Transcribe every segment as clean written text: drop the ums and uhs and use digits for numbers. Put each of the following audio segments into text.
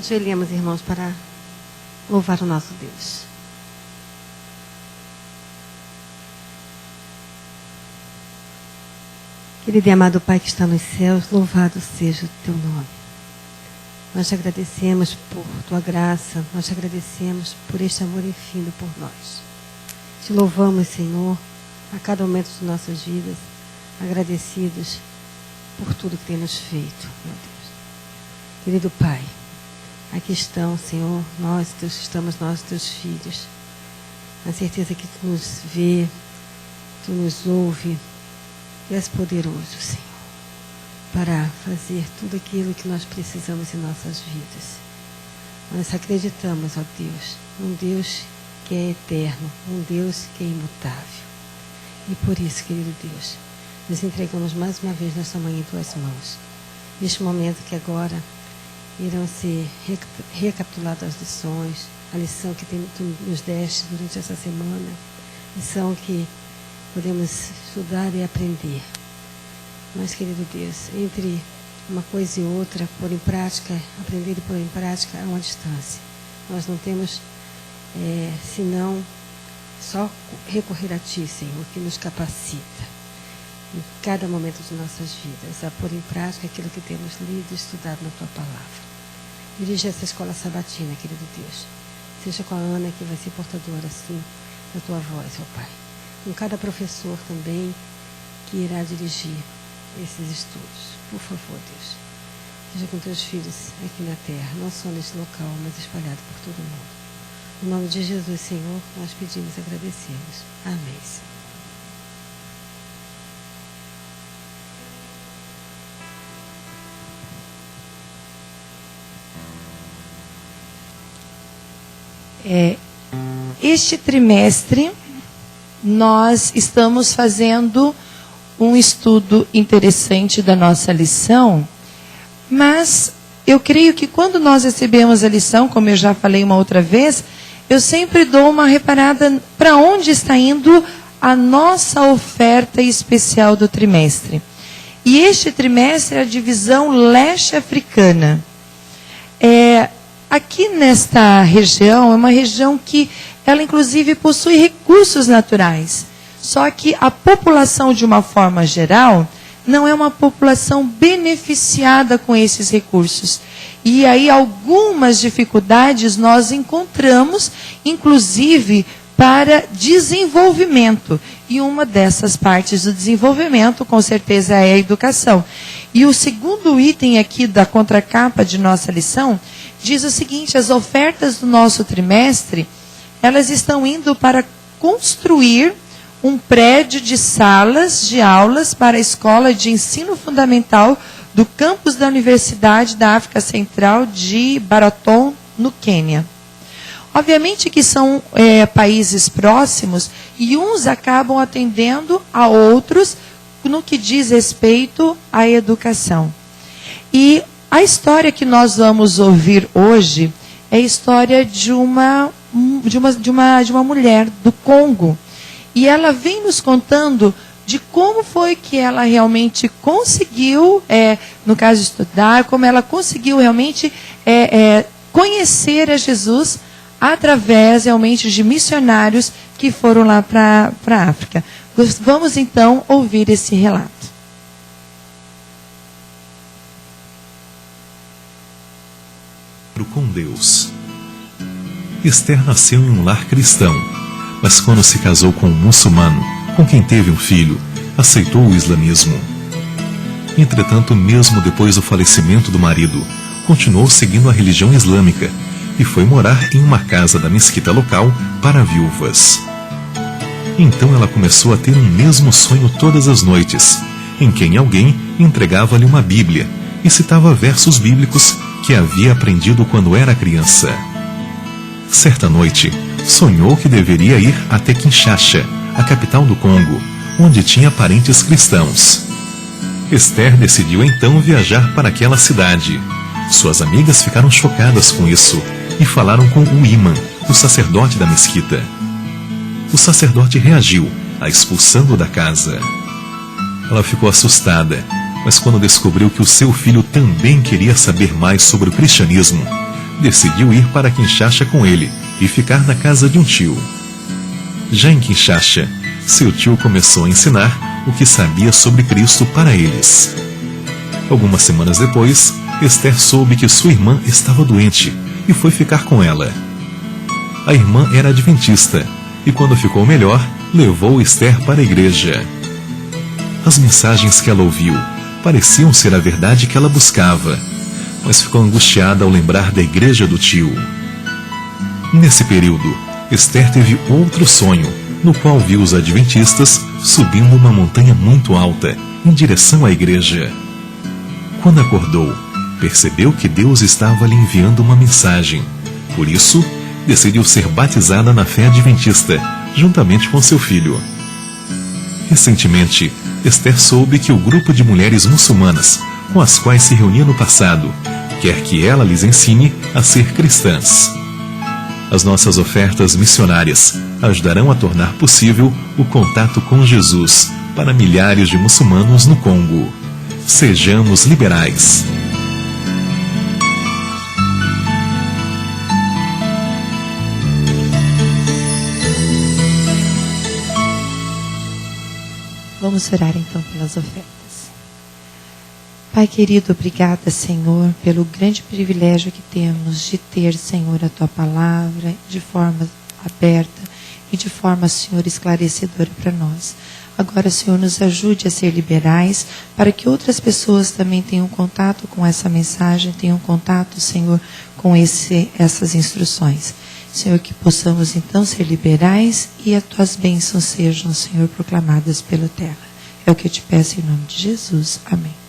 Ajoelhemos, irmãos, para louvar o nosso Deus. Querido e amado Pai que está nos céus, louvado seja o teu nome. Nós te agradecemos por tua graça, nós te agradecemos por este amor infinito por nós. Te louvamos, Senhor, a cada momento de nossas vidas, agradecidos por tudo que tem nos feito, meu Deus. Querido Pai, aqui estão, Senhor, nós teus filhos, na certeza que tu nos vê, tu nos ouve, e és poderoso, Senhor, para fazer tudo aquilo que nós precisamos em nossas vidas. Nós acreditamos, ó Deus, um Deus que é eterno, um Deus que é imutável. E por isso, querido Deus, nos entregamos mais uma vez nesta manhã em tuas mãos. Neste momento que agora irão ser recapituladas as lições, a lição que tu nos deste durante essa semana, lição que podemos estudar e aprender. Mas, querido Deus, entre uma coisa e outra, pôr em prática, aprender e pôr em prática, há uma distância. Nós não temos, senão, só recorrer a Ti, Senhor, que nos capacita, em cada momento de nossas vidas, a pôr em prática aquilo que temos lido e estudado na Tua Palavra. Dirige essa escola sabatina, querido Deus. Seja com a Ana, que vai ser portadora, assim, da Tua voz, ó Pai. Com cada professor também, que irá dirigir esses estudos. Por favor, Deus. Seja com Teus filhos aqui na terra, não só neste local, mas espalhado por todo o mundo. Em nome de Jesus, Senhor, nós pedimos e agradecemos. Amém, Senhor. Este trimestre, nós estamos fazendo um estudo interessante da nossa lição, mas eu creio que quando nós recebemos a lição, como eu já falei uma outra vez, eu sempre dou uma reparada para onde está indo a nossa oferta especial do trimestre. E este trimestre é a divisão leste africana. Aqui nesta região, é uma região que ela inclusive possui recursos naturais. Só que a população, de uma forma geral, não é uma população beneficiada com esses recursos. E aí algumas dificuldades nós encontramos, inclusive para desenvolvimento. E uma dessas partes do desenvolvimento, com certeza, é a educação. E o segundo item aqui da contracapa de nossa lição diz o seguinte: as ofertas do nosso trimestre, elas estão indo para construir um prédio de salas de aulas para a Escola de Ensino Fundamental do campus da Universidade da África Central de Baraton, no Quênia. Obviamente que são países próximos e uns acabam atendendo a outros no que diz respeito à educação. E a história que nós vamos ouvir hoje é a história de uma mulher do Congo. E ela vem nos contando de como foi que ela realmente conseguiu, no caso estudar, como ela conseguiu realmente conhecer a Jesus através realmente de missionários que foram lá para a África. Vamos então ouvir esse relato. Com Deus. Esther nasceu em um lar cristão, mas quando se casou com um muçulmano, com quem teve um filho, aceitou o islamismo. Entretanto, mesmo depois do falecimento do marido, continuou seguindo a religião islâmica e foi morar em uma casa da mesquita local para viúvas. Então ela começou a ter um mesmo sonho todas as noites, em que alguém entregava-lhe uma Bíblia e citava versos bíblicos que havia aprendido quando era criança. Certa noite, sonhou que deveria ir até Kinshasa, a capital do Congo, onde tinha parentes cristãos. Esther decidiu então viajar para aquela cidade. Suas amigas ficaram chocadas com isso e falaram com o imã, o sacerdote da mesquita. O sacerdote reagiu, a expulsando da casa. Ela ficou assustada, mas quando descobriu que o seu filho também queria saber mais sobre o cristianismo, decidiu ir para Kinshasa com ele e ficar na casa de um tio. Já em Kinshasa, seu tio começou a ensinar o que sabia sobre Cristo para eles. Algumas semanas depois, Esther soube que sua irmã estava doente e foi ficar com ela. A irmã era adventista e, quando ficou melhor, levou Esther para a igreja. As mensagens que ela ouviu pareciam ser a verdade que ela buscava, mas ficou angustiada ao lembrar da igreja do tio. Nesse período, Esther teve outro sonho, no qual viu os adventistas subindo uma montanha muito alta, em direção à igreja. Quando acordou, percebeu que Deus estava lhe enviando uma mensagem. Por isso, decidiu ser batizada na fé adventista, juntamente com seu filho. Recentemente, Esther soube que o grupo de mulheres muçulmanas, com as quais se reunia no passado, quer que ela lhes ensine a ser cristãs. As nossas ofertas missionárias ajudarão a tornar possível o contato com Jesus para milhares de muçulmanos no Congo. Sejamos liberais. Vamos orar então pelas ofertas. Pai querido, obrigada, Senhor, pelo grande privilégio que temos de ter, Senhor, a Tua palavra de forma aberta e de forma, Senhor, esclarecedora para nós. Agora, Senhor, nos ajude a ser liberais para que outras pessoas também tenham contato com essa mensagem, tenham contato, Senhor, com essas instruções. Senhor, que possamos então ser liberais e as Tuas bênçãos sejam, Senhor, proclamadas pela terra. É o que eu te peço em nome de Jesus. Amém.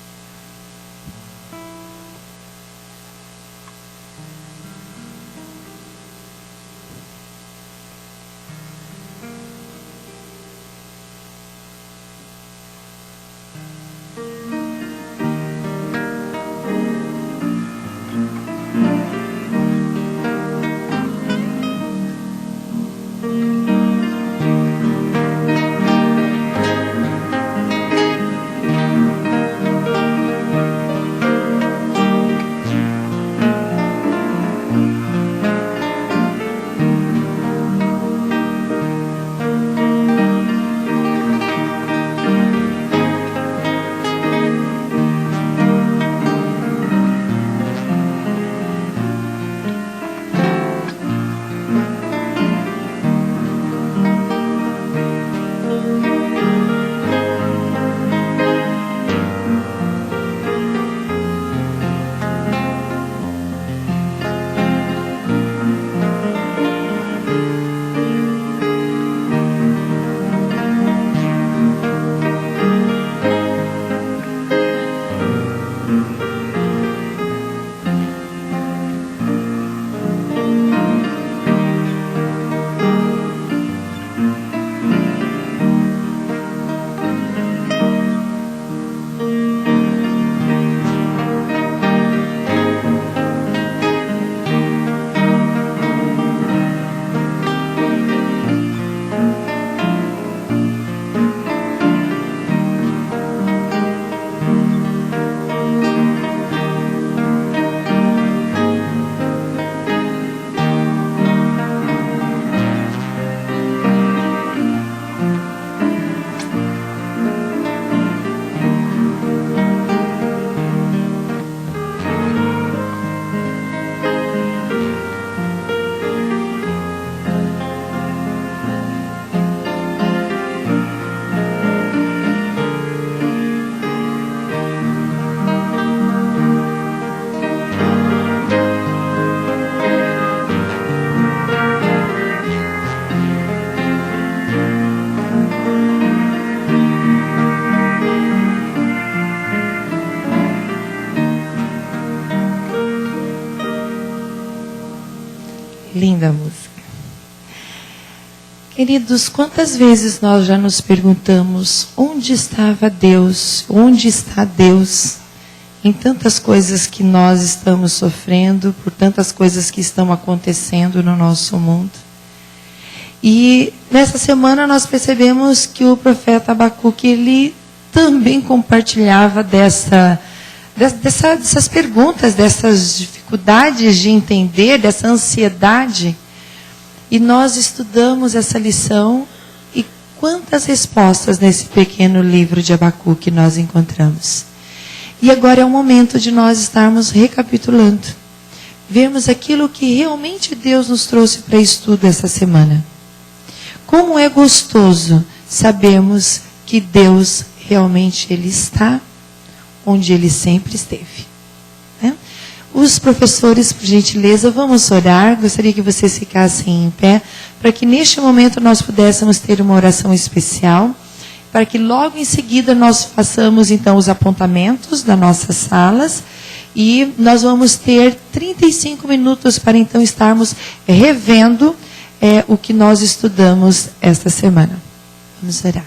Linda música. Queridos, quantas vezes nós já nos perguntamos onde estava Deus, onde está Deus em tantas coisas que nós estamos sofrendo, por tantas coisas que estão acontecendo no nosso mundo. E nessa semana nós percebemos que o profeta Abacuque, ele também compartilhava dessa dessas perguntas, dessas dificuldades de entender, dessa ansiedade. E nós estudamos essa lição e quantas respostas nesse pequeno livro de Abacuque nós encontramos. E agora é o momento de nós estarmos recapitulando. Vermos aquilo que realmente Deus nos trouxe para estudo essa semana. Como é gostoso sabermos que Deus realmente Ele está onde Ele sempre esteve. Né? Os professores, por gentileza, vamos orar. Gostaria que vocês ficassem em pé, para que neste momento nós pudéssemos ter uma oração especial, para que logo em seguida nós façamos então os apontamentos das nossas salas, e nós vamos ter 35 minutos para então estarmos revendo o que nós estudamos esta semana. Vamos orar.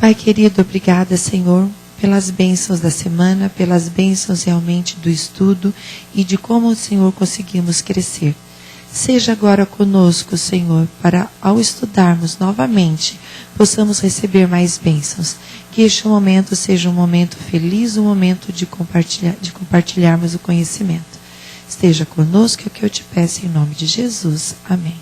Pai querido, obrigada, Senhor, pelas bênçãos da semana, pelas bênçãos realmente do estudo e de como, Senhor, conseguimos crescer. Seja agora conosco, Senhor, para ao estudarmos novamente, possamos receber mais bênçãos. Que este momento seja um momento feliz, um momento de compartilharmos o conhecimento. Esteja conosco, é o que eu te peço em nome de Jesus. Amém.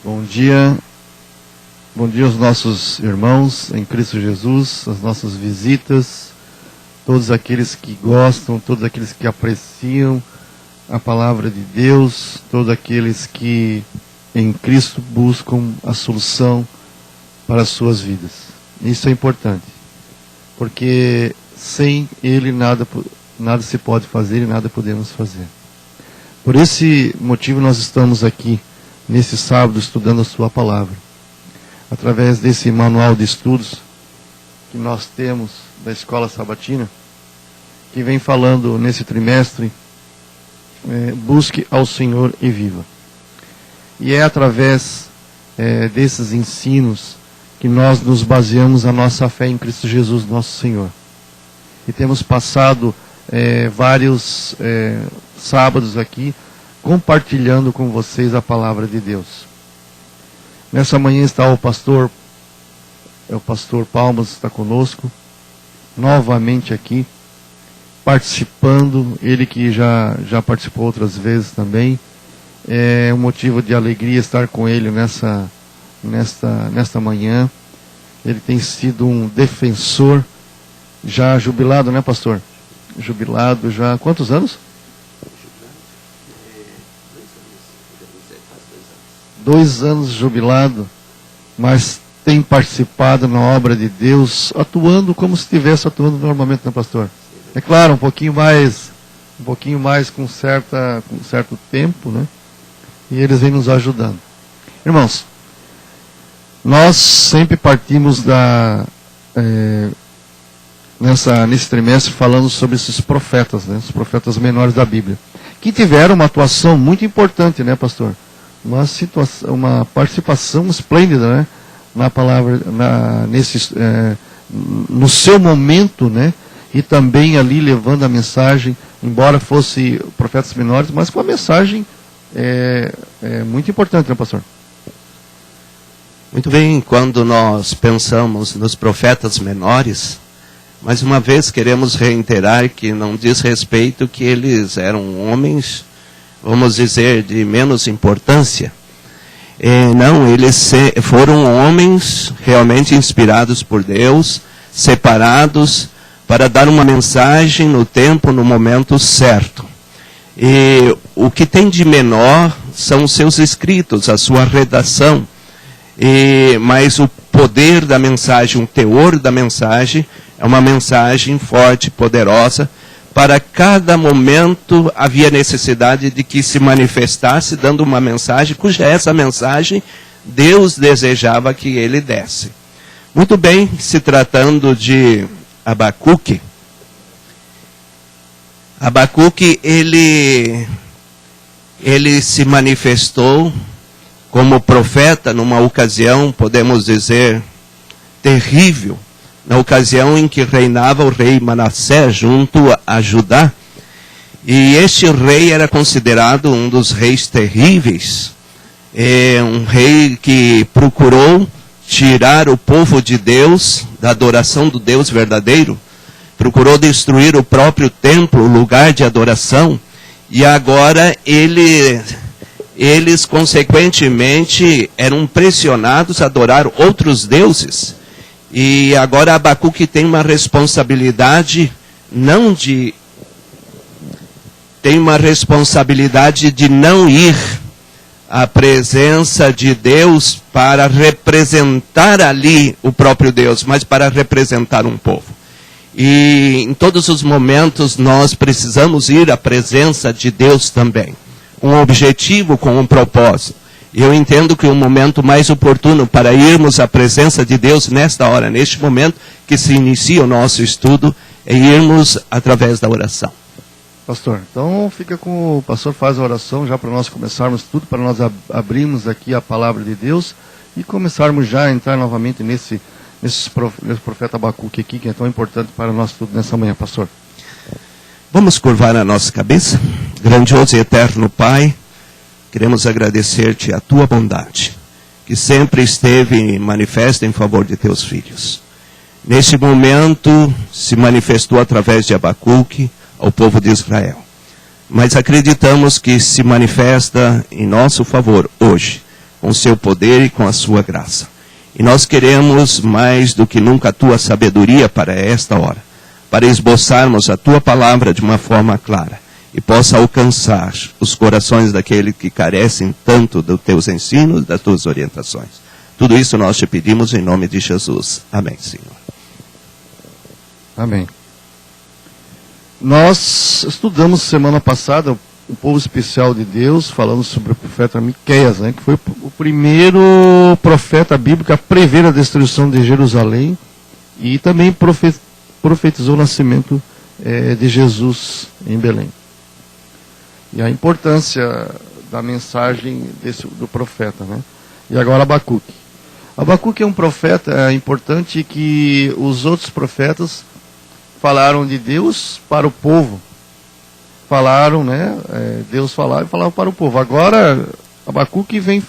Bom dia aos nossos irmãos em Cristo Jesus, as nossas visitas, todos aqueles que gostam, todos aqueles que apreciam a palavra de Deus, todos aqueles que em Cristo buscam a solução para as suas vidas. Isso é importante, porque sem Ele nada se pode fazer e nada podemos fazer. Por esse motivo nós estamos aqui nesse sábado estudando a sua palavra, através desse manual de estudos que nós temos da Escola Sabatina, que vem falando nesse trimestre, busque ao Senhor e viva. E é através desses ensinos que nós nos baseamos a nossa fé em Cristo Jesus, nosso Senhor. E temos passado vários sábados aqui, compartilhando com vocês a palavra de Deus. Nessa manhã está o pastor Palmas, está conosco, novamente aqui, participando, ele que já participou outras vezes também. É um motivo de alegria estar com ele nesta manhã. Ele tem sido um defensor, já jubilado, né, pastor? Jubilado já, quantos anos? 2 anos jubilado, mas tem participado na obra de Deus, atuando como se estivesse atuando normalmente, né, pastor? É claro, um pouquinho mais com certo tempo, né? E eles vêm nos ajudando. Irmãos, nós sempre partimos nesse trimestre falando sobre esses profetas, né? Os profetas menores da Bíblia, que tiveram uma atuação muito importante, né, pastor? Uma participação esplêndida, né, na palavra, no seu momento, né, e também ali levando a mensagem, embora fosse profetas menores, mas com a mensagem é muito importante, né, pastor? Muito bem, quando nós pensamos nos profetas menores, mais uma vez queremos reiterar que não diz respeito que eles eram homens, vamos dizer, de menos importância. Não, eles foram homens realmente inspirados por Deus, separados para dar uma mensagem no tempo, no momento certo. E o que tem de menor são os seus escritos, a sua redação. Mas o poder da mensagem, o teor da mensagem, é uma mensagem forte, poderosa. Para cada momento havia necessidade de que se manifestasse dando uma mensagem, cuja essa mensagem Deus desejava que ele desse. Muito bem, se tratando de Abacuque, ele se manifestou como profeta numa ocasião, podemos dizer, terrível, na ocasião em que reinava o rei Manassés junto a Judá. E este rei era considerado um dos reis terríveis, um rei que procurou tirar o povo de Deus da adoração do Deus verdadeiro, procurou destruir o próprio templo, o lugar de adoração, e agora eles consequentemente eram pressionados a adorar outros deuses. E agora Abacuque tem uma responsabilidade de não ir à presença de Deus para representar ali o próprio Deus, mas para representar um povo. E em todos os momentos nós precisamos ir à presença de Deus também. Um objetivo com um propósito. Eu entendo que o momento mais oportuno para irmos à presença de Deus nesta hora, neste momento que se inicia o nosso estudo, é irmos através da oração. Pastor, então fica com o pastor, faz a oração já para nós começarmos tudo, para nós abrirmos aqui a palavra de Deus e começarmos já a entrar novamente nesse profeta Abacuque aqui, que é tão importante para nós tudo nessa manhã, pastor. Vamos curvar a nossa cabeça. Grandioso e eterno Pai, queremos agradecer-te a tua bondade, que sempre esteve manifesta em favor de teus filhos. Neste momento, se manifestou através de Abacuque ao povo de Israel. Mas acreditamos que se manifesta em nosso favor hoje, com o seu poder e com a sua graça. E nós queremos mais do que nunca a tua sabedoria para esta hora, para esboçarmos a tua palavra de uma forma clara e possa alcançar os corações daqueles que carecem tanto dos teus ensinos, das tuas orientações. Tudo isso nós te pedimos em nome de Jesus. Amém, Senhor. Amém. Nós estudamos semana passada o povo especial de Deus, falando sobre o profeta Miqueias, né, que foi o primeiro profeta bíblico a prever a destruição de Jerusalém e também profetizou o nascimento de Jesus em Belém. E a importância da mensagem do profeta, né? E agora Abacuque. Abacuque é um profeta importante que os outros profetas falaram de Deus para o povo. Falaram, né? Deus falava e falava para o povo. Agora Abacuque vem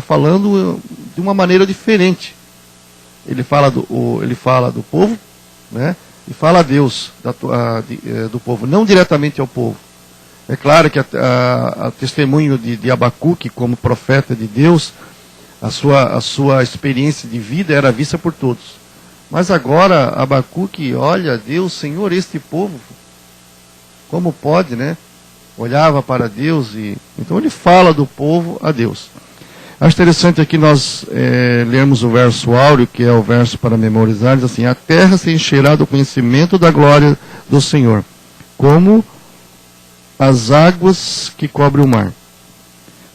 falando de uma maneira diferente. Ele fala do povo, né? E fala a Deus do povo, não diretamente ao povo. É claro que a testemunho de Abacuque como profeta de Deus, a sua experiência de vida era vista por todos. Mas agora Abacuque olha, Deus, Senhor, este povo, como pode, né? Olhava para Deus então ele fala do povo a Deus. Acho interessante aqui nós lermos o verso áureo, que é o verso para memorizar, diz assim: a terra se encherá do conhecimento da glória do Senhor, como as águas que cobrem o mar.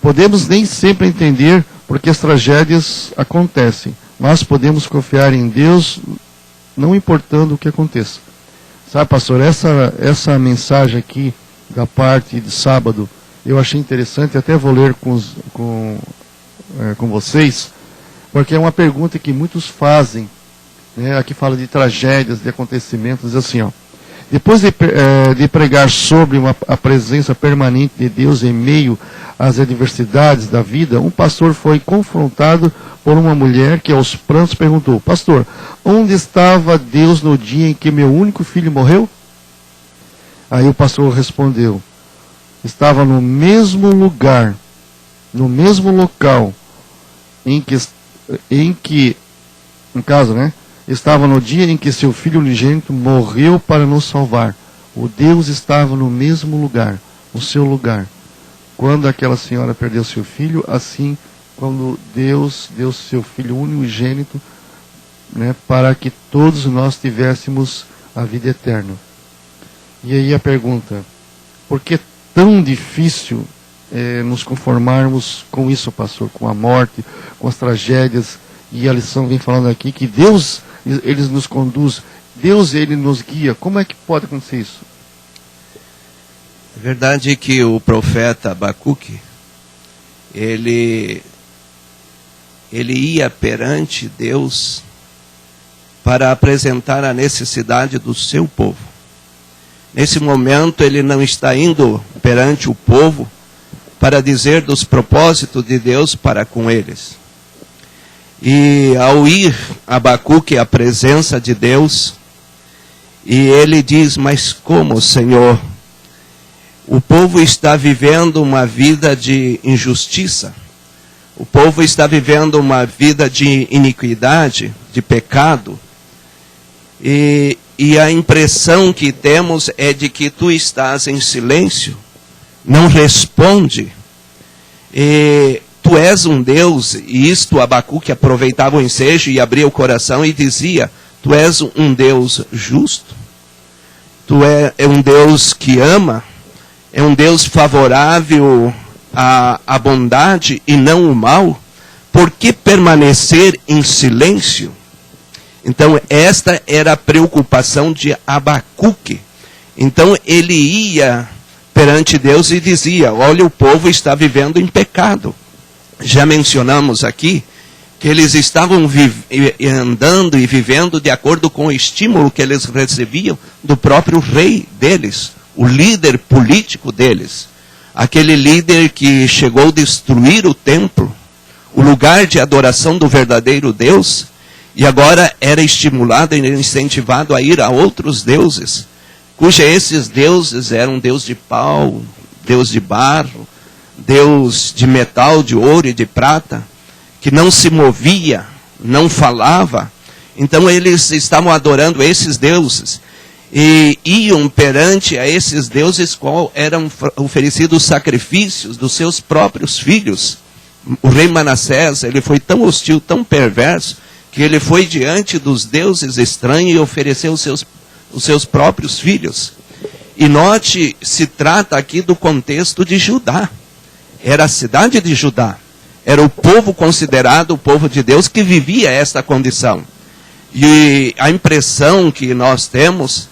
Podemos nem sempre entender porque as tragédias acontecem, mas podemos confiar em Deus, não importando o que aconteça. Sabe, pastor, essa mensagem aqui, da parte de sábado, eu achei interessante, até vou ler com vocês, porque é uma pergunta que muitos fazem, né? Aqui fala de tragédias, de acontecimentos, diz assim, ó: Depois de pregar sobre a presença permanente de Deus em meio às adversidades da vida, um pastor foi confrontado por uma mulher que aos prantos perguntou: pastor, onde estava Deus no dia em que meu único filho morreu? Aí o pastor respondeu: estava no mesmo lugar, no mesmo local em que no caso, né? Estava no dia em que seu filho unigênito morreu para nos salvar. O Deus estava no mesmo lugar, no seu lugar. Quando aquela senhora perdeu seu filho, assim quando Deus deu seu filho unigênito, né, para que todos nós tivéssemos a vida eterna. E aí a pergunta: por que é tão difícil nos conformarmos com isso, pastor? Com a morte, com as tragédias. E a lição vem falando aqui que Deus, Ele nos conduz, Deus, Ele nos guia. Como é que pode acontecer isso? É verdade que o profeta Abacuque, ele ia perante Deus para apresentar a necessidade do seu povo. Nesse momento, ele não está indo perante o povo para dizer dos propósitos de Deus para com eles. E ao ir Abacuque à presença de Deus, e ele diz: mas como, Senhor? O povo está vivendo uma vida de injustiça. O povo está vivendo uma vida de iniquidade, de pecado. E a impressão que temos é de que tu estás em silêncio, não responde. E tu és um Deus, e isto Abacuque aproveitava o ensejo e abria o coração e dizia: tu és um Deus justo, tu é um Deus que ama, é um Deus favorável à bondade e não o mal. Por que permanecer em silêncio? Então esta era a preocupação de Abacuque. Então ele ia perante Deus e dizia: olha, o povo está vivendo em pecado. Já mencionamos aqui que eles estavam andando e vivendo de acordo com o estímulo que eles recebiam do próprio rei deles, o líder político deles. Aquele líder que chegou a destruir o templo, o lugar de adoração do verdadeiro Deus, e agora era estimulado e incentivado a ir a outros deuses, cujos esses deuses eram Deus de pau, Deus de barro, Deus de metal, de ouro e de prata, que não se movia, não falava. Então eles estavam adorando esses deuses e iam perante a esses deuses qual eram oferecidos sacrifícios dos seus próprios filhos. O rei Manassés, ele foi tão hostil, tão perverso, que ele foi diante dos deuses estranhos e ofereceu os seus próprios filhos. E note, se trata aqui do contexto de Judá. Era a cidade de Judá. Era o povo considerado o povo de Deus que vivia esta condição. E a impressão que nós temos,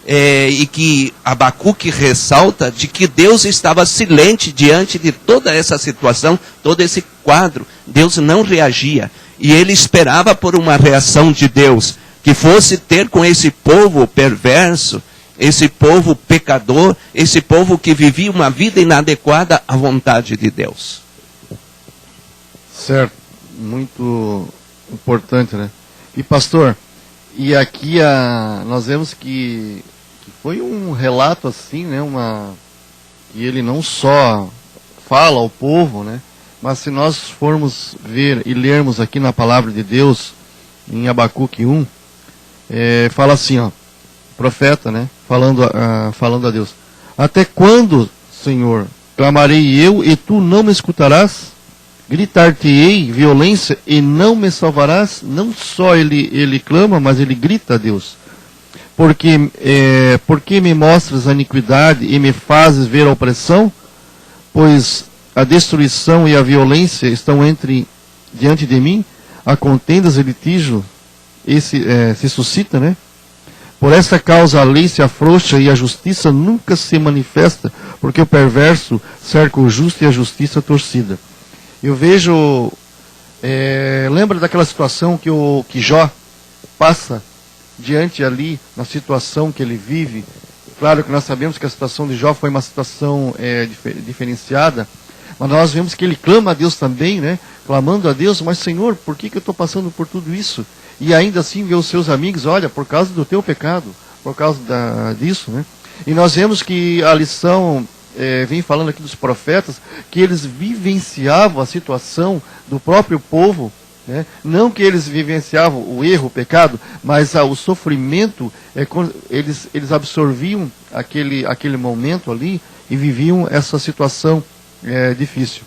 e que Abacuque ressalta, de que Deus estava silente diante de toda essa situação, todo esse quadro. Deus não reagia. E ele esperava por uma reação de Deus, que fosse ter com esse povo perverso, esse povo pecador, esse povo que vivia uma vida inadequada à vontade de Deus. Certo, muito importante, né? E pastor, e aqui nós vemos que foi um relato assim, né? Que ele não só fala ao povo, né? Mas se nós formos ver e lermos aqui na palavra de Deus, em Abacuque 1, fala assim, ó, profeta, né? Falando a Deus: até quando, Senhor, clamarei eu e tu não me escutarás? Gritar-te-ei violência e não me salvarás? Não só ele clama, mas ele grita a Deus. Porque me mostras a iniquidade e me fazes ver a opressão? Pois a destruição e a violência estão diante de mim, a contendas e litígio se suscita, né? Por essa causa a lei se afrouxa e a justiça nunca se manifesta, porque o perverso cerca o justo e a justiça torcida. Eu vejo, lembra daquela situação que Jó passa diante ali, na situação que ele vive, Claro que nós sabemos que a situação de Jó foi uma situação diferenciada, mas nós vemos que ele clama a Deus também, né? Clamando a Deus, mas Senhor, por que eu estou passando por tudo isso? E ainda assim vê os seus amigos, olha, por causa do teu pecado, por causa disso, né? E nós vemos que a lição vem falando aqui dos profetas, que eles vivenciavam a situação do próprio povo, né? Não que eles vivenciavam o erro, o pecado, mas o sofrimento, eles absorviam aquele momento ali e viviam essa situação difícil.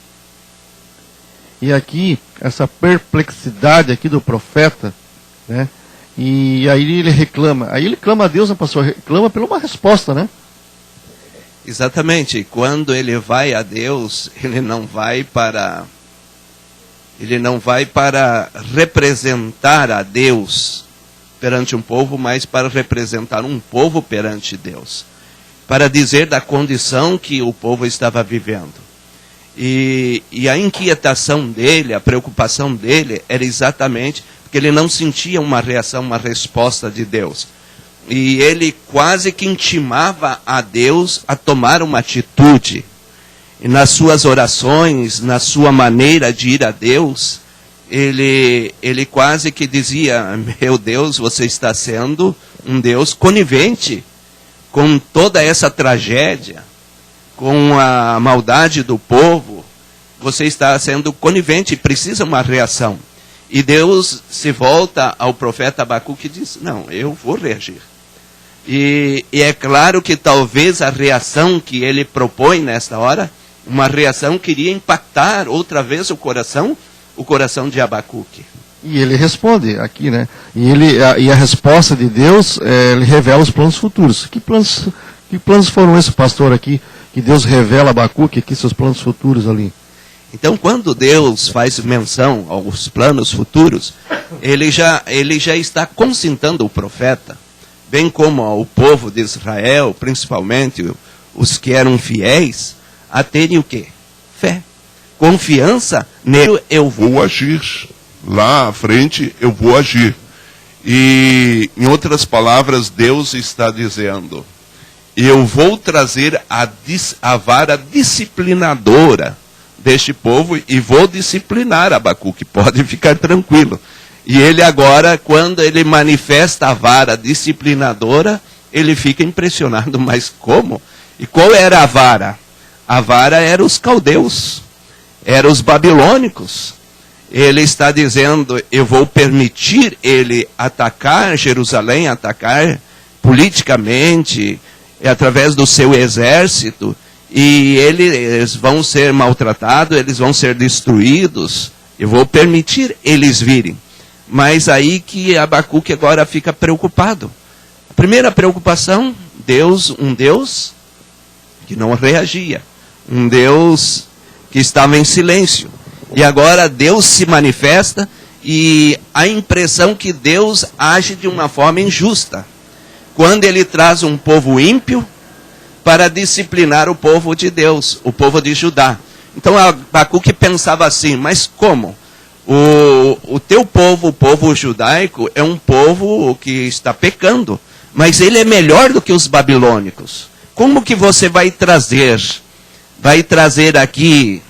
E aqui, essa perplexidade aqui do profeta, né? E aí ele reclama. Aí ele clama a Deus, né, pastor? Reclama por uma resposta, né? Exatamente. Quando ele vai a Deus, ele não vai para representar a Deus perante um povo, mas para representar um povo perante Deus. Para dizer da condição que o povo estava vivendo. E a inquietação dele, a preocupação dele, era exatamente porque ele não sentia uma reação, uma resposta de Deus. E ele quase que intimava a Deus a tomar uma atitude. E nas suas orações, na sua maneira de ir a Deus, ele quase que dizia, meu Deus, você está sendo um Deus conivente com toda essa tragédia, com a maldade do povo. Você está sendo conivente, precisa uma reação. E Deus se volta ao profeta Abacuque e diz, não, eu vou reagir. E é claro que talvez a reação que ele propõe nesta hora, uma reação que iria impactar outra vez o coração de Abacuque. E ele responde aqui, né? E a resposta de Deus, ele revela os planos futuros. Que planos foram esses, pastor, aqui, que Deus revela a Abacuque, aqui, seus planos futuros ali? Então, quando Deus faz menção aos planos futuros, ele já está concintando o profeta, bem como ao povo de Israel, principalmente os que eram fiéis, a terem o quê? Fé. Confiança nele. Eu vou agir. Lá à frente eu vou agir. E, em outras palavras, Deus está dizendo, eu vou trazer a vara disciplinadora deste povo e vou disciplinar Abacuque, pode ficar tranquilo. E ele agora, quando ele manifesta a vara disciplinadora, ele fica impressionado, mas como? E qual era a vara? A vara era os caldeus, eram os babilônicos. Ele está dizendo, eu vou permitir ele atacar Jerusalém, atacar politicamente, através do seu exército, e eles vão ser maltratados, eles vão ser destruídos, eu vou permitir eles virem. Mas aí que Abacuque agora fica preocupado. A primeira preocupação, um Deus que não reagia, um Deus que estava em silêncio. E agora Deus se manifesta e a impressão que Deus age de uma forma injusta. Quando ele traz um povo ímpio para disciplinar o povo de Deus, o povo de Judá. Então Abacuque pensava assim, mas como? O teu povo, o povo judaico, é um povo que está pecando, mas ele é melhor do que os babilônicos. Como que você vai trazer aqui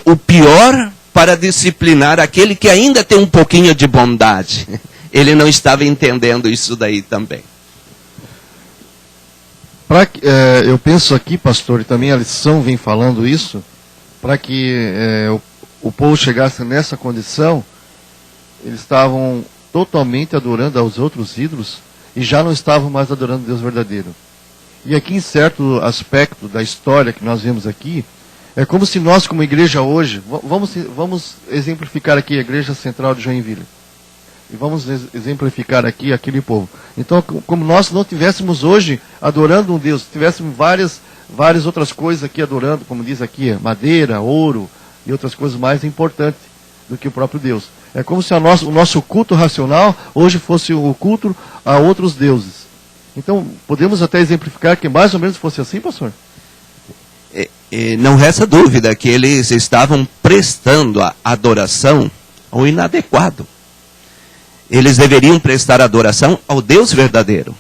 o pior para disciplinar aquele que ainda tem um pouquinho de bondade? Ele não estava entendendo isso daí também. Eu penso aqui, pastor, e também a lição vem falando isso, para que o povo chegasse nessa condição, eles estavam totalmente adorando aos outros ídolos e já não estavam mais adorando Deus verdadeiro. E aqui, em certo aspecto da história que nós vemos aqui, é como se nós, como igreja hoje, vamos exemplificar aqui a Igreja Central de Joinville. E vamos exemplificar aqui aquele povo. Então, como nós não tivéssemos hoje adorando um Deus, tivéssemos várias outras coisas aqui adorando, como diz aqui, madeira, ouro e outras coisas mais importantes do que o próprio Deus. É como se o nosso culto racional hoje fosse o culto a outros deuses. Então, podemos até exemplificar que mais ou menos fosse assim, pastor? Não resta dúvida que eles estavam prestando a adoração ao inadequado. Eles deveriam prestar adoração ao Deus verdadeiro,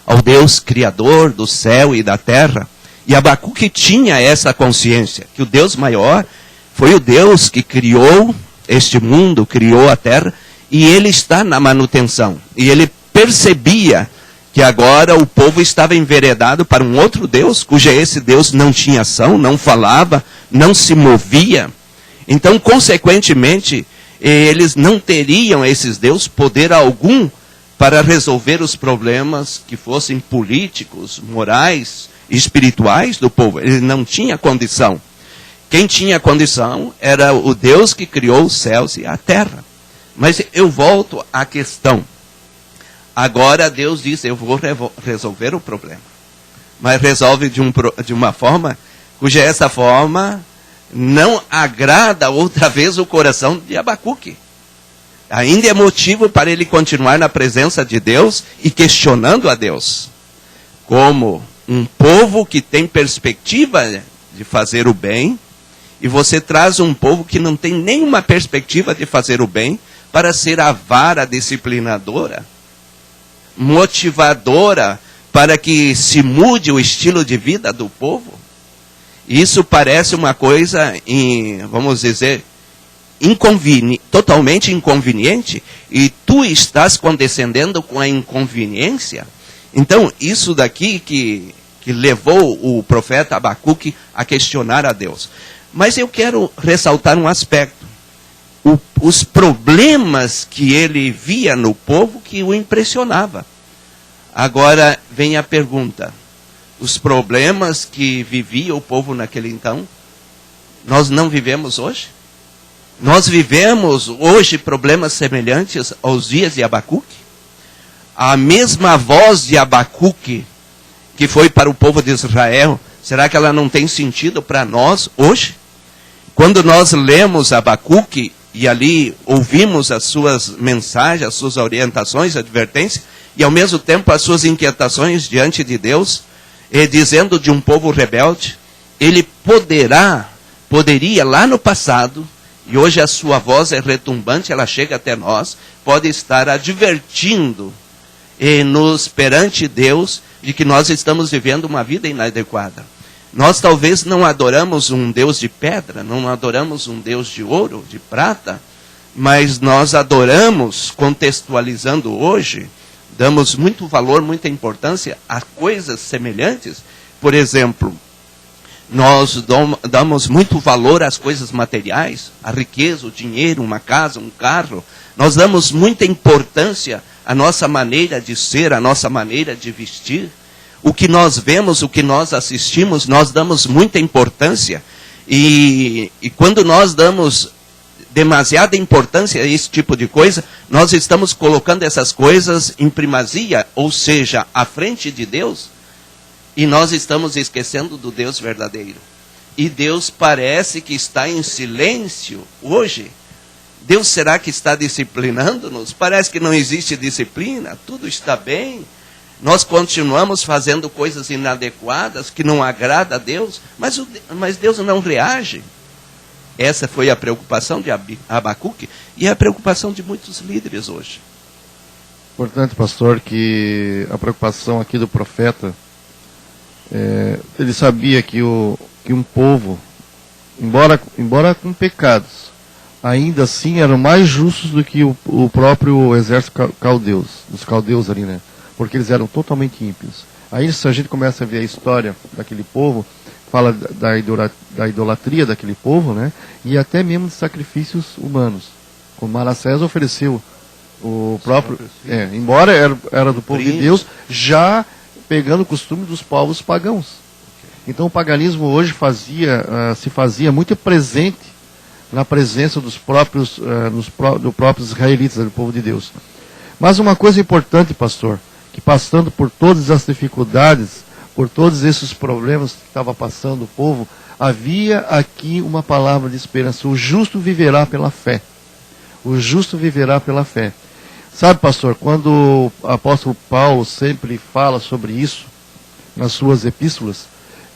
ao Deus criador do céu e da terra. E Abacuque tinha essa consciência, que o Deus maior foi o Deus que criou este mundo, criou a terra, e ele está na manutenção. E ele percebia que agora o povo estava enveredado para um outro Deus, cujo esse Deus não tinha ação, não falava, não se movia. Então, consequentemente, eles não teriam, esses deuses, poder algum para resolver os problemas que fossem políticos, morais, espirituais do povo. Ele não tinha condição. Quem tinha condição era o Deus que criou os céus e a terra. Mas eu volto à questão. Agora Deus diz, eu vou resolver o problema. Mas resolve de uma forma cuja essa forma não agrada outra vez o coração de Abacuque. Ainda é motivo para ele continuar na presença de Deus e questionando a Deus. Como um povo que tem perspectiva de fazer o bem, e você traz um povo que não tem nenhuma perspectiva de fazer o bem para ser a vara disciplinadora, motivadora para que se mude o estilo de vida do povo. Isso parece uma coisa, vamos dizer, totalmente inconveniente, e tu estás condescendendo com a inconveniência. Então, isso daqui que levou o profeta Abacuque a questionar a Deus. Mas eu quero ressaltar um aspecto. Os problemas que ele via no povo que o impressionava. Agora vem a pergunta. Os problemas que vivia o povo naquele então, nós não vivemos hoje? Nós vivemos hoje problemas semelhantes aos dias de Abacuque? A mesma voz de Abacuque que foi para o povo de Israel, será que ela não tem sentido para nós hoje? Quando nós lemos Abacuque e ali ouvimos as suas mensagens, as suas orientações, advertências, e ao mesmo tempo as suas inquietações diante de Deus, dizendo de um povo rebelde, ele poderia lá no passado, e hoje a sua voz é retumbante, ela chega até nós, pode estar advertindo nos perante Deus de que nós estamos vivendo uma vida inadequada. Nós talvez não adoramos um Deus de pedra, não adoramos um Deus de ouro, de prata, mas nós adoramos, contextualizando hoje, damos muito valor, muita importância a coisas semelhantes. Por exemplo, nós damos muito valor às coisas materiais, a riqueza, o dinheiro, uma casa, um carro. Nós damos muita importância à nossa maneira de ser, à nossa maneira de vestir. O que nós vemos, o que nós assistimos, nós damos muita importância. E quando nós damos demasiada importância a esse tipo de coisa, nós estamos colocando essas coisas em primazia, ou seja, à frente de Deus, e nós estamos esquecendo do Deus verdadeiro. E Deus parece que está em silêncio hoje. Deus será que está disciplinando-nos? Parece que não existe disciplina, tudo está bem. Nós continuamos fazendo coisas inadequadas, que não agradam a Deus, mas Deus não reage. Essa foi a preocupação de Abacuque e a preocupação de muitos líderes hoje. Importante, pastor, que a preocupação aqui do profeta, ele sabia que um povo, embora com pecados, ainda assim eram mais justos do que o próprio exército caldeus, dos caldeus ali, né? Porque eles eram totalmente ímpios. Aí, se a gente começa a ver a história daquele povo, fala da idolatria daquele povo, né? E até mesmo de sacrifícios humanos. Como Manassés ofereceu o próprio... embora era do povo de Deus, já pegando o costume dos povos pagãos. Então o paganismo hoje se fazia muito presente na presença dos próprios israelitas, do povo de Deus. Mas uma coisa importante, pastor, que passando por todas as dificuldades, por todos esses problemas que estava passando o povo, havia aqui uma palavra de esperança. O justo viverá pela fé. O justo viverá pela fé. Sabe, pastor, quando o apóstolo Paulo sempre fala sobre isso, nas suas epístolas,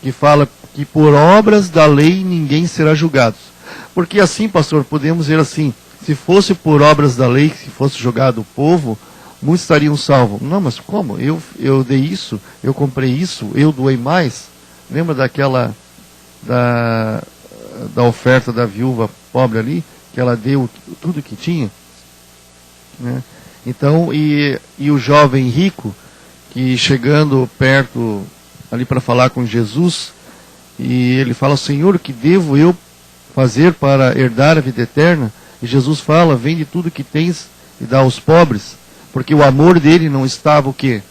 que fala que por obras da lei ninguém será julgado. Porque assim, pastor, podemos dizer assim, se fosse por obras da lei, se fosse julgado o povo, muitos estariam salvos. Não, mas como? Eu dei isso, eu comprei isso, eu doei mais. Lembra daquela, da oferta da viúva pobre ali, que ela deu tudo que tinha? Né? Então, e o jovem rico, que chegando perto ali para falar com Jesus, e ele fala: Senhor, o que devo eu fazer para herdar a vida eterna? E Jesus fala: vende tudo que tens e dá aos pobres. Porque o amor dele não estava o quê?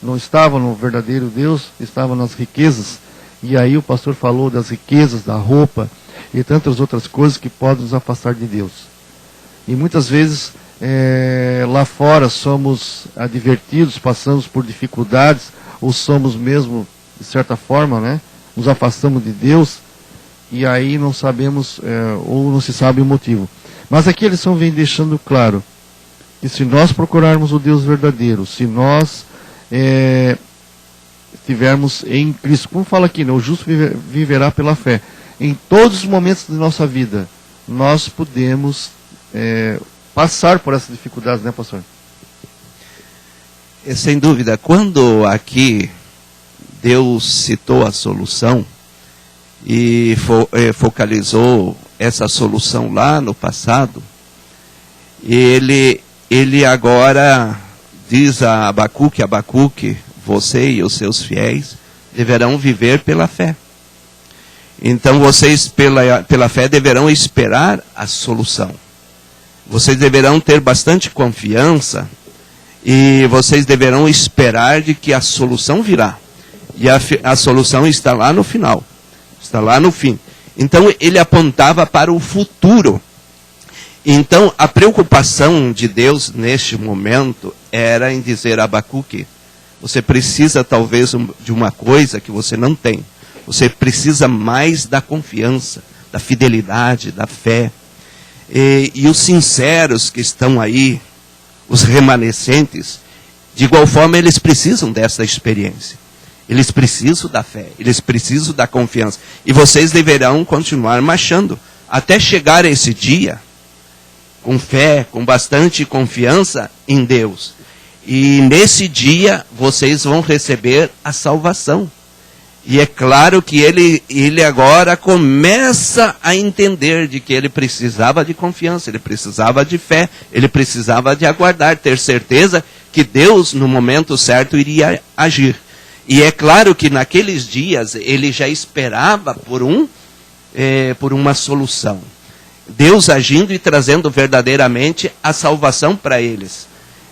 Não estava no verdadeiro Deus, estava nas riquezas. E aí o pastor falou das riquezas, da roupa e tantas outras coisas que podem nos afastar de Deus. E muitas vezes lá fora somos advertidos, passamos por dificuldades, ou somos mesmo, de certa forma, né, nos afastamos de Deus, e aí não sabemos, ou não se sabe o motivo. Mas aqui eles vêm deixando claro que se nós procurarmos o Deus verdadeiro, se nós estivermos em Cristo, como fala aqui, né, o justo viverá pela fé. Em todos os momentos de nossa vida, nós podemos passar por essas dificuldades, né, pastor? Sem dúvida, quando aqui Deus citou a solução e focalizou essa solução lá no passado, ele agora diz a Abacuque, você e os seus fiéis deverão viver pela fé. Então vocês pela fé deverão esperar a solução. Vocês deverão ter bastante confiança e vocês deverão esperar de que a solução virá. E a solução está lá no final, está lá no fim. Então ele apontava para o futuro. Então a preocupação de Deus neste momento era em dizer a Abacuque: você precisa talvez de uma coisa que você não tem. Você precisa mais da confiança, da fidelidade, da fé. E os sinceros que estão aí, os remanescentes, de igual forma eles precisam dessa experiência. Eles precisam da fé, eles precisam da confiança. E vocês deverão continuar marchando até chegar esse dia, com fé, com bastante confiança em Deus. E nesse dia vocês vão receber a salvação. E é claro que ele agora começa a entender de que ele precisava de confiança, ele precisava de fé, ele precisava de aguardar, ter certeza que Deus no momento certo iria agir. E é claro que naqueles dias ele já esperava por uma solução. Deus agindo e trazendo verdadeiramente a salvação para eles.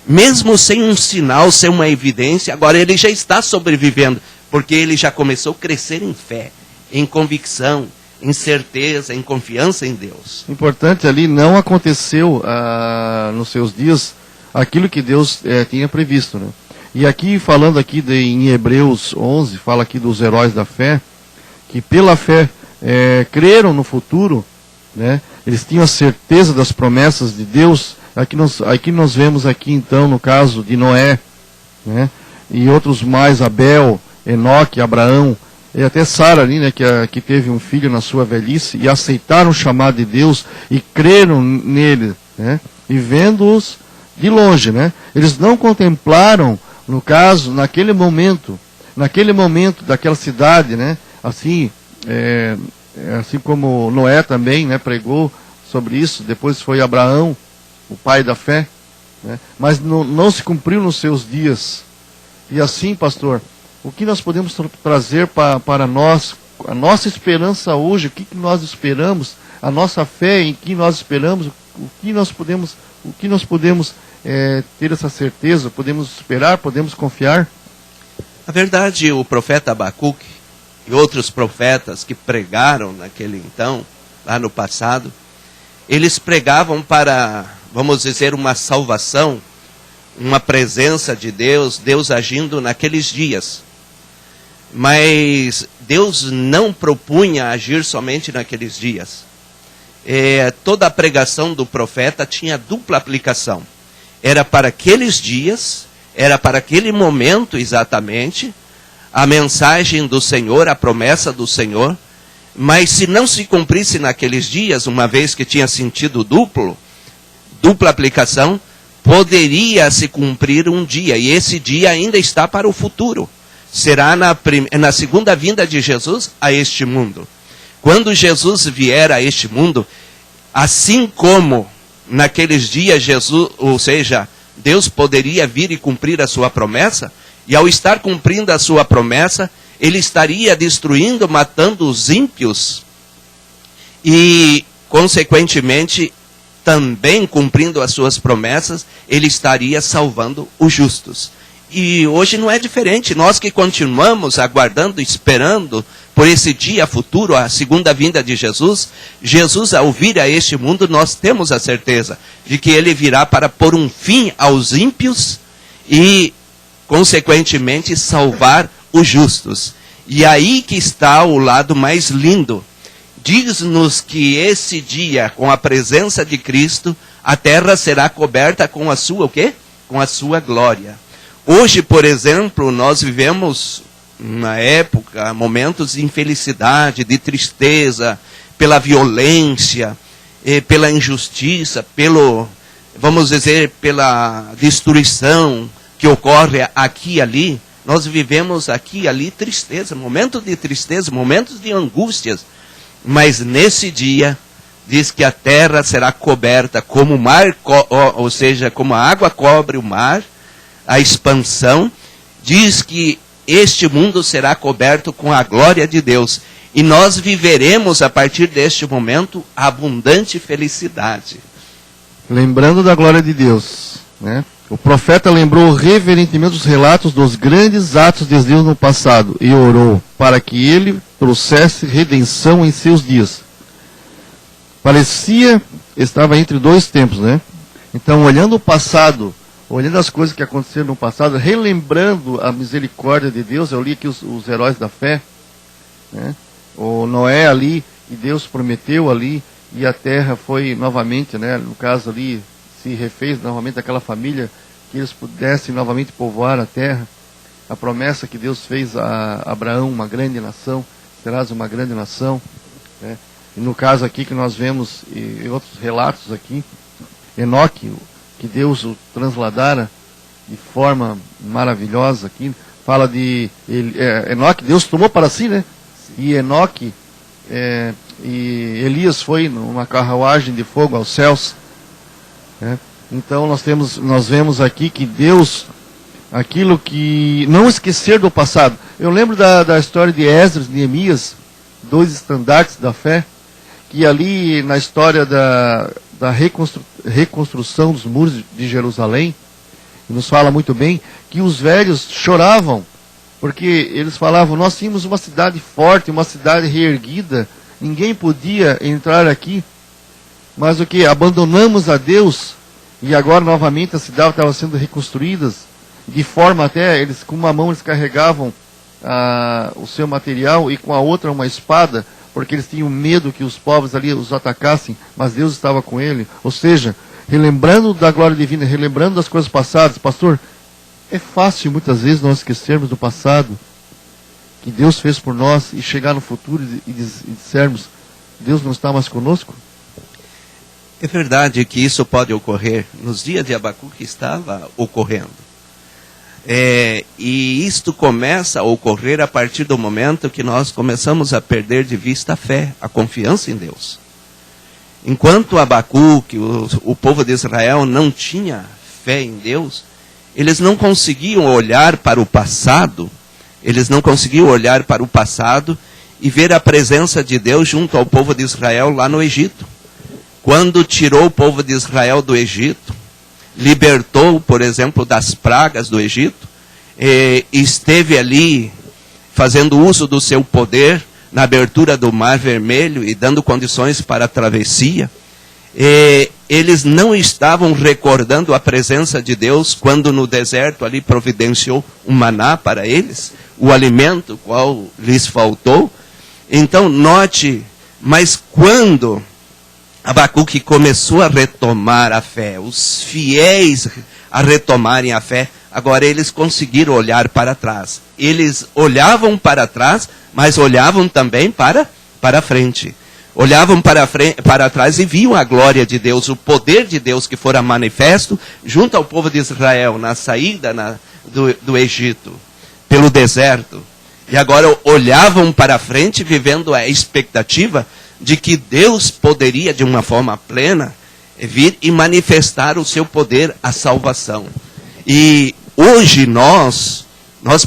Mesmo sem um sinal, sem uma evidência, agora ele já está sobrevivendo. Porque ele já começou a crescer em fé, em convicção, em certeza, em confiança em Deus. Importante ali, não aconteceu nos seus dias aquilo que Deus tinha previsto, né? E aqui, falando aqui em Hebreus 11, fala aqui dos heróis da fé, que pela fé creram no futuro, né? Eles tinham a certeza das promessas de Deus. Aqui nós vemos aqui então, no caso de Noé, né? E outros mais, Abel, Enoque, Abraão, e até Sara ali, né, que teve um filho na sua velhice, e aceitaram o chamado de Deus, e creram nele, né, e vendo-os de longe, né, eles não contemplaram, no caso, naquele momento daquela cidade, né, assim como Noé também, né, pregou sobre isso, depois foi Abraão, o pai da fé, né, mas não se cumpriu nos seus dias. E assim, pastor, o que nós podemos trazer para nós, a nossa esperança hoje, o que nós esperamos, a nossa fé em que nós esperamos, o que nós podemos ter essa certeza, podemos esperar, podemos confiar? Na verdade, o profeta Abacuque e outros profetas que pregaram naquele então, lá no passado, eles pregavam para, vamos dizer, uma salvação, uma presença de Deus, Deus agindo naqueles dias. Mas Deus não propunha agir somente naqueles dias. Toda a pregação do profeta tinha dupla aplicação. Era para aqueles dias, era para aquele momento exatamente, a mensagem do Senhor, a promessa do Senhor. Mas se não se cumprisse naqueles dias, uma vez que tinha sentido dupla aplicação, poderia se cumprir um dia, e esse dia ainda está para o futuro. Será na segunda vinda de Jesus a este mundo. Quando Jesus vier a este mundo, assim como naqueles dias Jesus, ou seja, Deus poderia vir e cumprir a sua promessa, e ao estar cumprindo a sua promessa, ele estaria destruindo, matando os ímpios, e consequentemente, também cumprindo as suas promessas, ele estaria salvando os justos. E hoje não é diferente. Nós que continuamos aguardando, esperando por esse dia futuro, a segunda vinda de Jesus, Jesus ao vir a este mundo, nós temos a certeza de que ele virá para pôr um fim aos ímpios e, consequentemente, salvar os justos. E aí que está o lado mais lindo. Diz-nos que esse dia, com a presença de Cristo, a terra será coberta com a sua, o quê? Com a sua glória. Hoje, por exemplo, nós vivemos, na época, momentos de infelicidade, de tristeza, pela violência, pela injustiça, vamos dizer, pela destruição que ocorre aqui e ali. Nós vivemos aqui e ali tristeza, momentos de tristeza, momentos de angústias. Mas nesse dia, diz que a terra será coberta como o mar, ou seja, como a água cobre o mar, a expansão. Diz que este mundo será coberto com a glória de Deus. E nós viveremos, a partir deste momento, abundante felicidade. Lembrando da glória de Deus, né? O profeta lembrou reverentemente os relatos dos grandes atos de Deus no passado e orou para que ele trouxesse redenção em seus dias. Parecia, estava entre dois tempos, né? Então, olhando o passado, olhando as coisas que aconteceram no passado, relembrando a misericórdia de Deus, eu li aqui os heróis da fé, né? O Noé ali, e Deus prometeu ali, e a terra foi novamente, né? No caso ali, se refez novamente aquela família, que eles pudessem novamente povoar a terra. A promessa que Deus fez a Abraão, uma grande nação, serás uma grande nação, né? E no caso aqui que nós vemos, e outros relatos aqui, Enoque, que Deus o transladara de forma maravilhosa aqui, fala de Enoque, Deus tomou para si, né? E Enoque e Elias foi numa carruagem de fogo aos céus, né? Então nós vemos aqui que Deus, aquilo que não esquecer do passado. Eu lembro da história de Esdras e Neemias, dois estandartes da fé, que ali na história da reconstrução dos muros de Jerusalém, nos fala muito bem que os velhos choravam, porque eles falavam, nós tínhamos uma cidade forte, uma cidade reerguida, ninguém podia entrar aqui, mas o que? Abandonamos a Deus, e agora novamente a cidade estava sendo reconstruída, de forma até, eles com uma mão eles carregavam o seu material, e com a outra uma espada, porque eles tinham medo que os povos ali os atacassem, mas Deus estava com ele. Ou seja, relembrando da glória divina, relembrando das coisas passadas. Pastor, é fácil muitas vezes nós esquecermos do passado, que Deus fez por nós, e chegar no futuro e dissermos, Deus não está mais conosco? É verdade que isso pode ocorrer. Nos dias de Abacuque estava ocorrendo. E isto começa a ocorrer a partir do momento que nós começamos a perder de vista a fé, a confiança em Deus. Enquanto Abacuque, o povo de Israel não tinha fé em Deus, eles não conseguiam olhar para o passado, e ver a presença de Deus junto ao povo de Israel lá no Egito. Quando tirou o povo de Israel do Egito, libertou, por exemplo, das pragas do Egito, esteve ali fazendo uso do seu poder na abertura do Mar Vermelho e dando condições para a travessia, eles não estavam recordando a presença de Deus quando no deserto ali providenciou um maná para eles, o alimento qual lhes faltou. Então note, mas quando Abacuque começou a retomar a fé, os fiéis a retomarem a fé, agora eles conseguiram olhar para trás. Eles olhavam para trás, mas olhavam também para frente. olhavam para trás e viam a glória de Deus, o poder de Deus que fora manifesto junto ao povo de Israel na saída do Egito, pelo deserto. E agora olhavam para frente, vivendo a expectativa de que Deus poderia, de uma forma plena, vir e manifestar o seu poder, a salvação. E hoje nós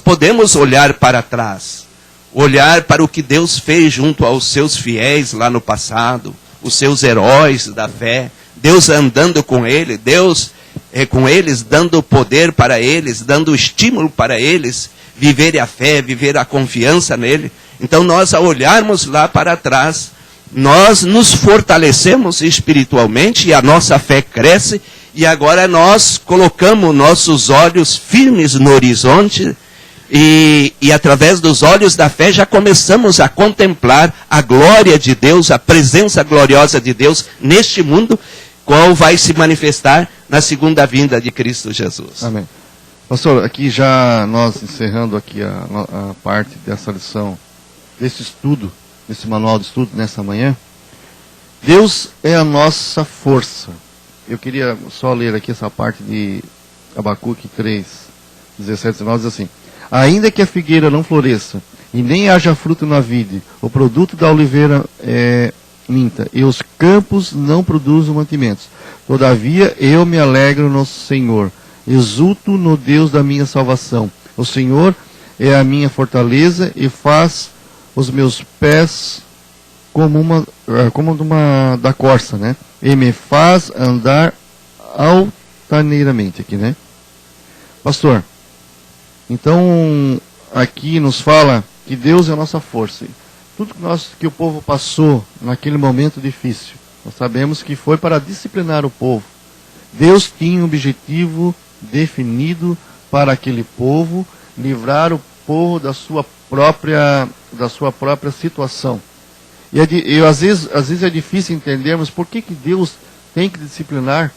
podemos olhar para trás, olhar para o que Deus fez junto aos seus fiéis lá no passado, os seus heróis da fé, Deus andando com eles, Deus com eles, dando poder para eles, dando estímulo para eles, viver a fé, viver a confiança nele. Então nós, ao olharmos lá para trás, nós nos fortalecemos espiritualmente e a nossa fé cresce, e agora nós colocamos nossos olhos firmes no horizonte e através dos olhos da fé já começamos a contemplar a glória de Deus, a presença gloriosa de Deus neste mundo, qual vai se manifestar na segunda vinda de Cristo Jesus. Amém. Pastor, aqui já nós encerrando aqui a parte dessa lição, desse estudo, desse manual de estudo nessa manhã. Deus é a nossa força. Eu queria só ler aqui essa parte de Abacuque 3, 17 e 19, diz assim: ainda que a figueira não floresça, e nem haja fruto na vide, o produto da oliveira minta, e os campos não produzam mantimentos, todavia eu me alegro no Senhor, exulto no Deus da minha salvação. O Senhor é a minha fortaleza e faz os meus pés como uma da corça, né? E me faz andar altaneiramente aqui, né? Pastor, então aqui nos fala que Deus é a nossa força. Tudo que o povo passou naquele momento difícil, nós sabemos que foi para disciplinar o povo. Deus tinha um objetivo definido para aquele povo, livrar o povo da sua própria situação. E às vezes é difícil entendermos por que Deus tem que disciplinar,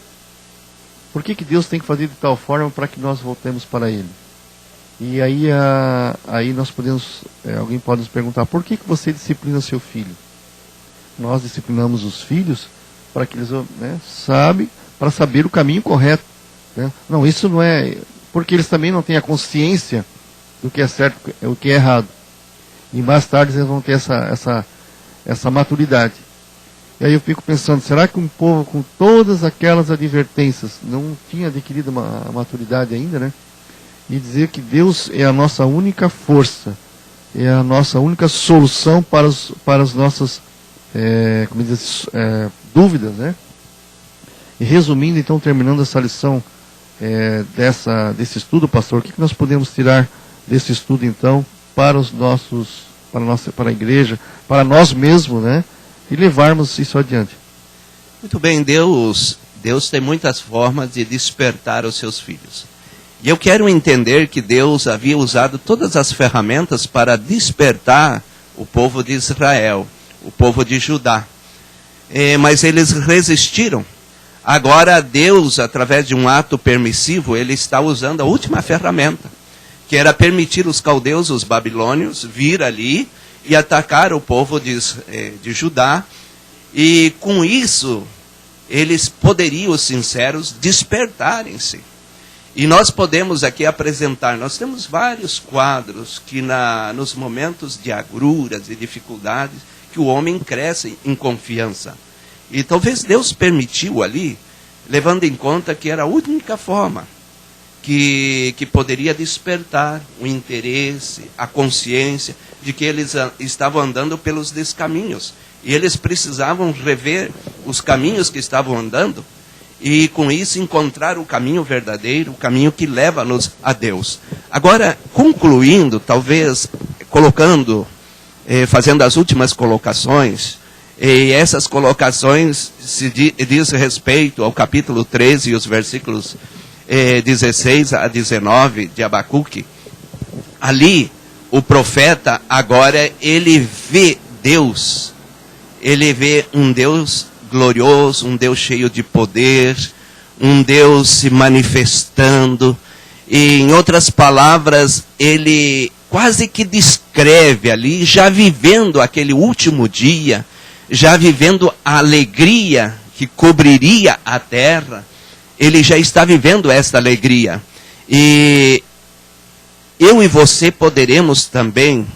por que Deus tem que fazer de tal forma para que nós voltemos para Ele. E aí nós podemos, alguém pode nos perguntar, por que você disciplina seu filho? Nós disciplinamos os filhos para que eles para saber o caminho correto. Né? Não, isso não é, porque eles também não têm a consciência do que é certo e o que é errado. E mais tarde eles vão ter essa maturidade. E aí eu fico pensando, será que um povo com todas aquelas advertências não tinha adquirido uma maturidade ainda, né? E dizer que Deus é a nossa única força, é a nossa única solução para as nossas dúvidas, né? E resumindo, então, terminando essa lição desse estudo, pastor, o que nós podemos tirar desse estudo, então, para a igreja, para nós mesmos, né? E levarmos isso adiante. Muito bem, Deus tem muitas formas de despertar os seus filhos. E eu quero entender que Deus havia usado todas as ferramentas para despertar o povo de Israel, o povo de Judá. Mas eles resistiram. Agora Deus, através de um ato permissivo, Ele está usando a última ferramenta, que era permitir os caldeus, os babilônios, vir ali e atacar o povo de Judá. E com isso, eles poderiam, os sinceros, despertarem-se. E nós podemos aqui apresentar, nós temos vários quadros que nos momentos de agruras e dificuldades, que o homem cresce em confiança. E talvez Deus permitiu ali, levando em conta que era a única forma que poderia despertar o interesse, a consciência de que eles estavam andando pelos descaminhos. E eles precisavam rever os caminhos que estavam andando, e com isso encontrar o caminho verdadeiro, o caminho que leva-nos a Deus. Agora, concluindo, talvez colocando, fazendo as últimas colocações, e essas colocações diz respeito ao capítulo 13 e os versículos 16 a 19 de Abacuque. Ali, o profeta agora, ele vê Deus, ele vê um Deus glorioso, um Deus cheio de poder, um Deus se manifestando. E, em outras palavras, ele quase que descreve ali, já vivendo aquele último dia, já vivendo a alegria que cobriria a terra, ele já está vivendo esta alegria. E eu e você poderemos também,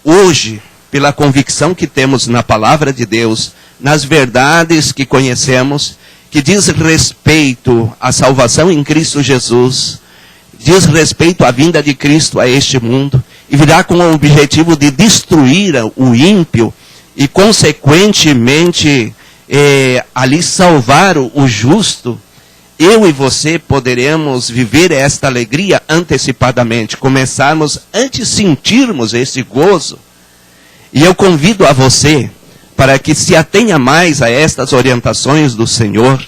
hoje, pela convicção que temos na palavra de Deus, nas verdades que conhecemos, que diz respeito à salvação em Cristo Jesus, diz respeito à vinda de Cristo a este mundo, e virá com o objetivo de destruir o ímpio e, consequentemente, ali salvar o justo. Eu e você poderemos viver esta alegria antecipadamente, começarmos antes de sentirmos esse gozo. E eu convido a você para que se atenha mais a estas orientações do Senhor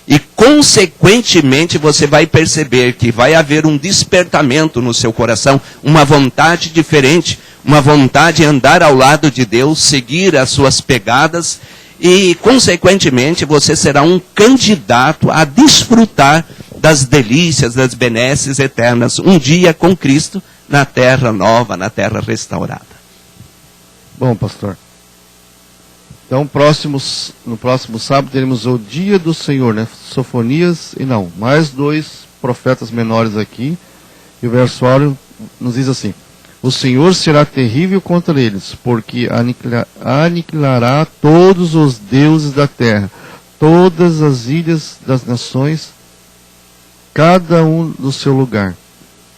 e, consequentemente, você vai perceber que vai haver um despertamento no seu coração, uma vontade diferente, uma vontade de andar ao lado de Deus, seguir as suas pegadas e, consequentemente, você será um candidato a desfrutar das delícias, das benesses eternas, um dia com Cristo na terra nova, na terra restaurada. Bom, pastor. Então, no próximo sábado teremos o dia do Senhor, né? Sofonias e não, mais 2 profetas menores aqui. E o versículo nos diz assim: o Senhor será terrível contra eles, porque aniquilará todos os deuses da terra, todas as ilhas das nações, cada um do seu lugar,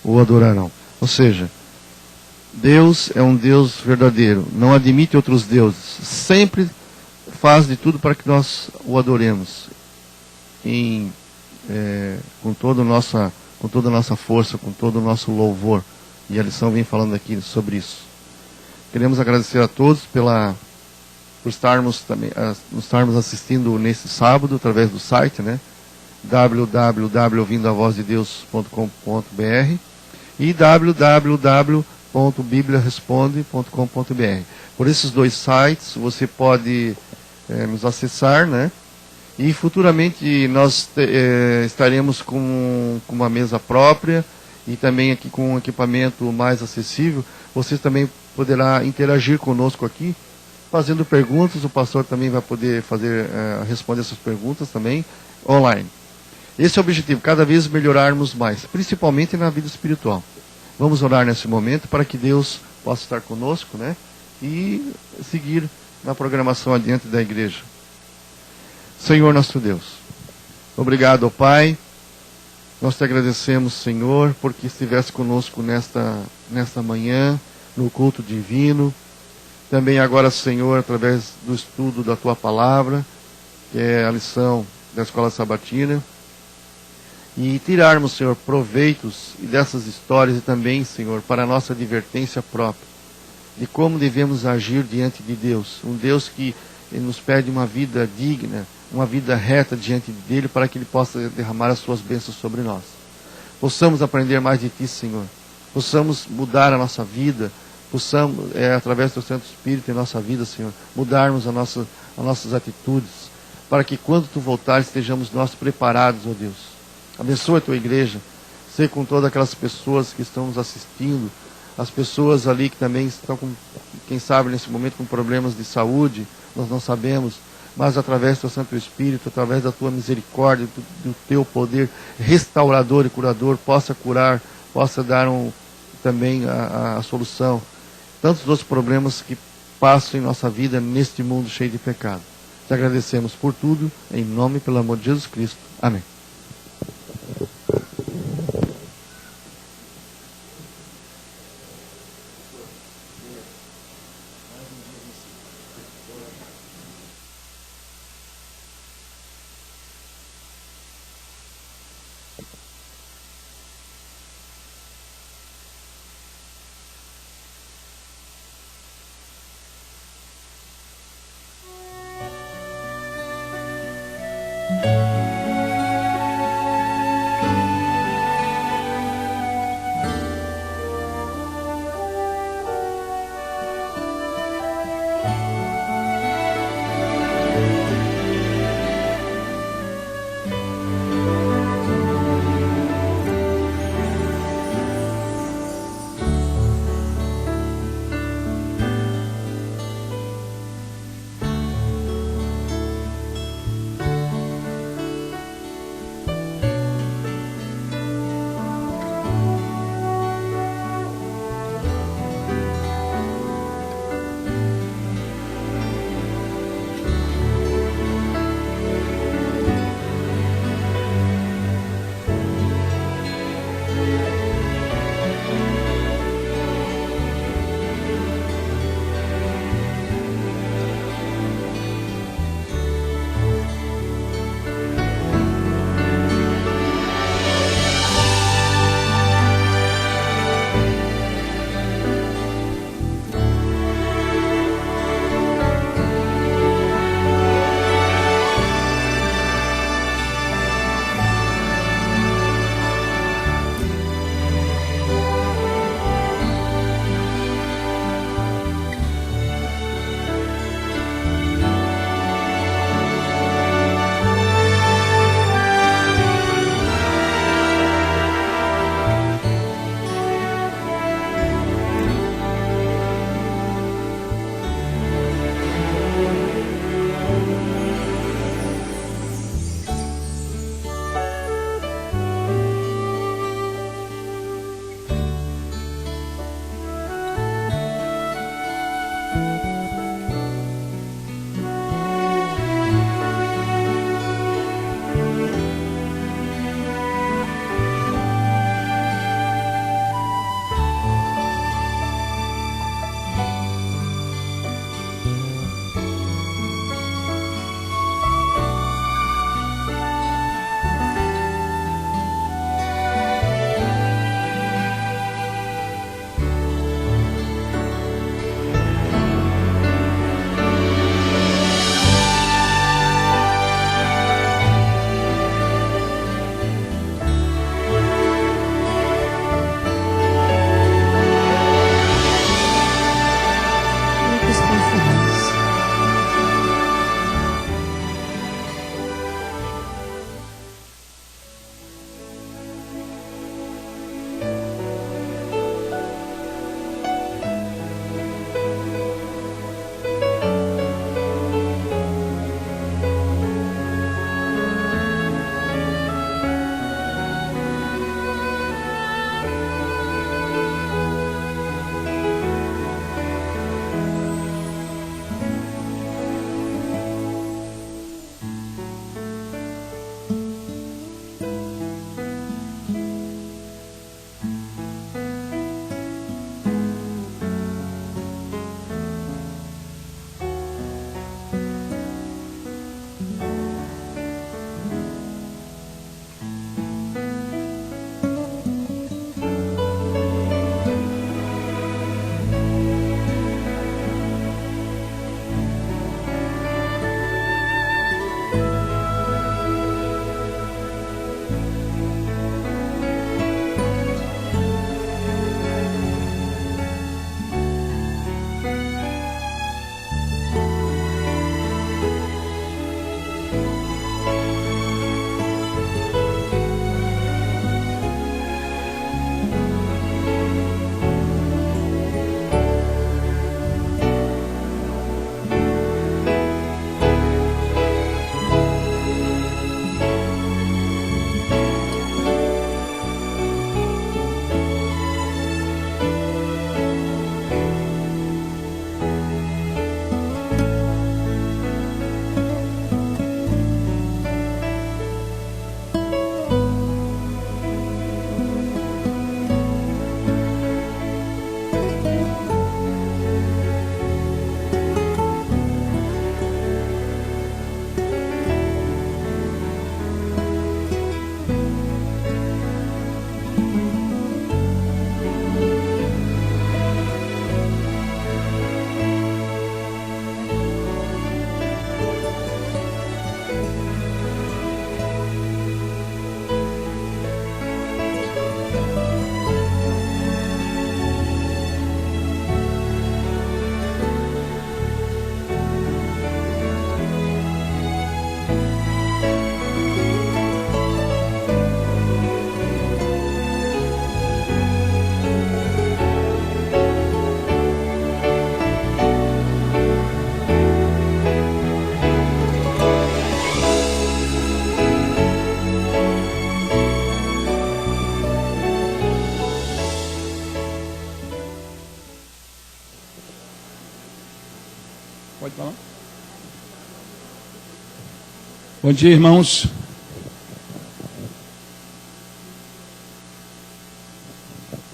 o adorarão. Ou seja, Deus é um Deus verdadeiro, não admite outros deuses, sempre faz de tudo para que nós o adoremos, com toda a nossa força, com todo o nosso louvor. E a lição vem falando aqui sobre isso. Queremos agradecer a todos por estarmos assistindo nesse sábado através do site, né? www.ouvindoavozdedeus.com.br e www.bibliaresponde.com.br. Por esses 2 sites você pode nos acessar, né? E futuramente nós estaremos com uma mesa própria e também aqui com um equipamento mais acessível. Você também poderá interagir conosco aqui, fazendo perguntas. O pastor também vai poder responder essas perguntas também online. Esse é o objetivo, cada vez melhorarmos mais, principalmente na vida espiritual. Vamos orar nesse momento para que Deus possa estar conosco, né? E seguir na programação adiante da igreja. Senhor nosso Deus, obrigado, ó Pai. Nós te agradecemos, Senhor, porque estivesse conosco nesta manhã, no culto divino. Também agora, Senhor, através do estudo da Tua Palavra, que é a lição da Escola Sabatina. E tirarmos, Senhor, proveitos dessas histórias e também, Senhor, para a nossa advertência própria, de como devemos agir diante de Deus. Um Deus que nos pede uma vida digna, uma vida reta diante dele, para que ele possa derramar as suas bênçãos sobre nós. Possamos aprender mais de ti, Senhor. Possamos mudar a nossa vida, possamos, através do Santo Espírito em nossa vida, Senhor, mudarmos as nossas atitudes, para que quando tu voltares estejamos nós preparados, ó Deus. Abençoa a tua igreja, sei com todas aquelas pessoas que estão nos assistindo, as pessoas ali que também estão, quem sabe nesse momento, com problemas de saúde, nós não sabemos, mas através do teu Santo Espírito, através da tua misericórdia, do teu poder restaurador e curador, possa curar, possa dar também a solução. Tantos outros problemas que passam em nossa vida neste mundo cheio de pecado. Te agradecemos por tudo, em nome e pelo amor de Jesus Cristo. Amém. Bom dia, irmãos.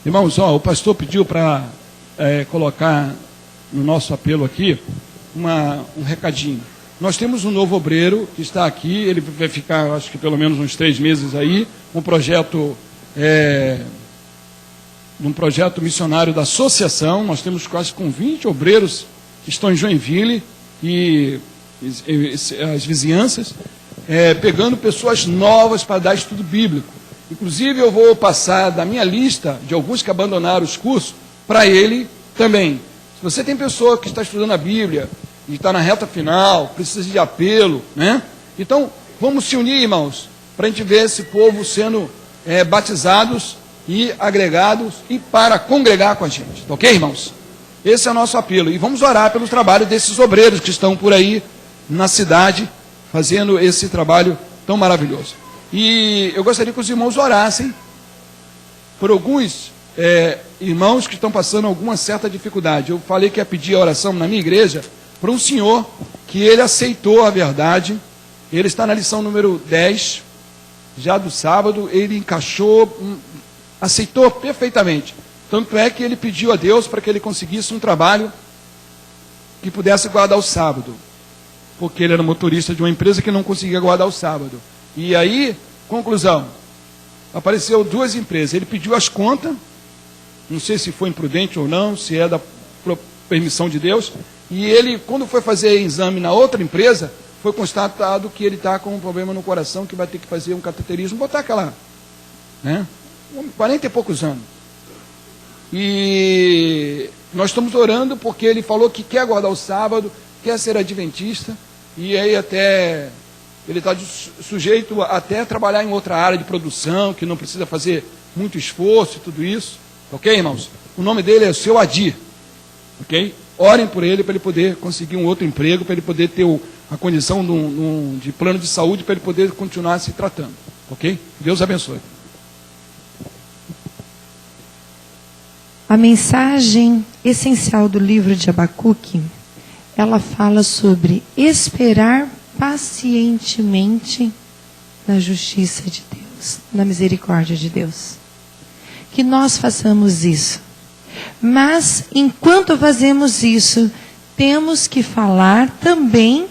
Irmãos, o pastor pediu para colocar no nosso apelo aqui um recadinho. Nós temos um novo obreiro que está aqui, ele vai ficar, acho que pelo menos uns 3 meses aí, um projeto missionário da associação. Nós temos quase com 20 obreiros que estão em Joinville e as vizinhanças, pegando pessoas novas para dar estudo bíblico. Inclusive eu vou passar da minha lista de alguns que abandonaram os cursos para ele também. Se você tem pessoa que está estudando a Bíblia e está na reta final, precisa de apelo, né? Então vamos se unir, irmãos, para a gente ver esse povo sendo batizados e agregados e para congregar com a gente, tá ok, irmãos? Esse é o nosso apelo e vamos orar pelo trabalho desses obreiros que estão por aí na cidade, fazendo esse trabalho tão maravilhoso. E eu gostaria que os irmãos orassem por alguns irmãos que estão passando alguma certa dificuldade. Eu falei que ia pedir a oração na minha igreja para um senhor que ele aceitou a verdade. Ele está na lição número 10, já do sábado, ele encaixou, aceitou perfeitamente. Tanto é que ele pediu a Deus para que ele conseguisse um trabalho que pudesse guardar o sábado, porque ele era motorista de uma empresa que não conseguia guardar o sábado. E aí, conclusão, apareceu 2 empresas, ele pediu as contas, não sei se foi imprudente ou não, se é da permissão de Deus, e ele, quando foi fazer exame na outra empresa, foi constatado que ele está com um problema no coração, que vai ter que fazer um cateterismo, botar aquela, 40 e poucos anos. E nós estamos orando porque ele falou que quer guardar o sábado, quer ser adventista, e aí até ele está sujeito até a trabalhar em outra área de produção, que não precisa fazer muito esforço e tudo isso. Ok, irmãos? O nome dele é Seu Adir. Ok? Orem por ele para ele poder conseguir um outro emprego, para ele poder ter a condição de plano de saúde, para ele poder continuar se tratando. Ok? Deus abençoe. A mensagem essencial do livro de Abacuque, ela fala sobre esperar pacientemente na justiça de Deus, na misericórdia de Deus. Que nós façamos isso. Mas, enquanto fazemos isso, temos que falar também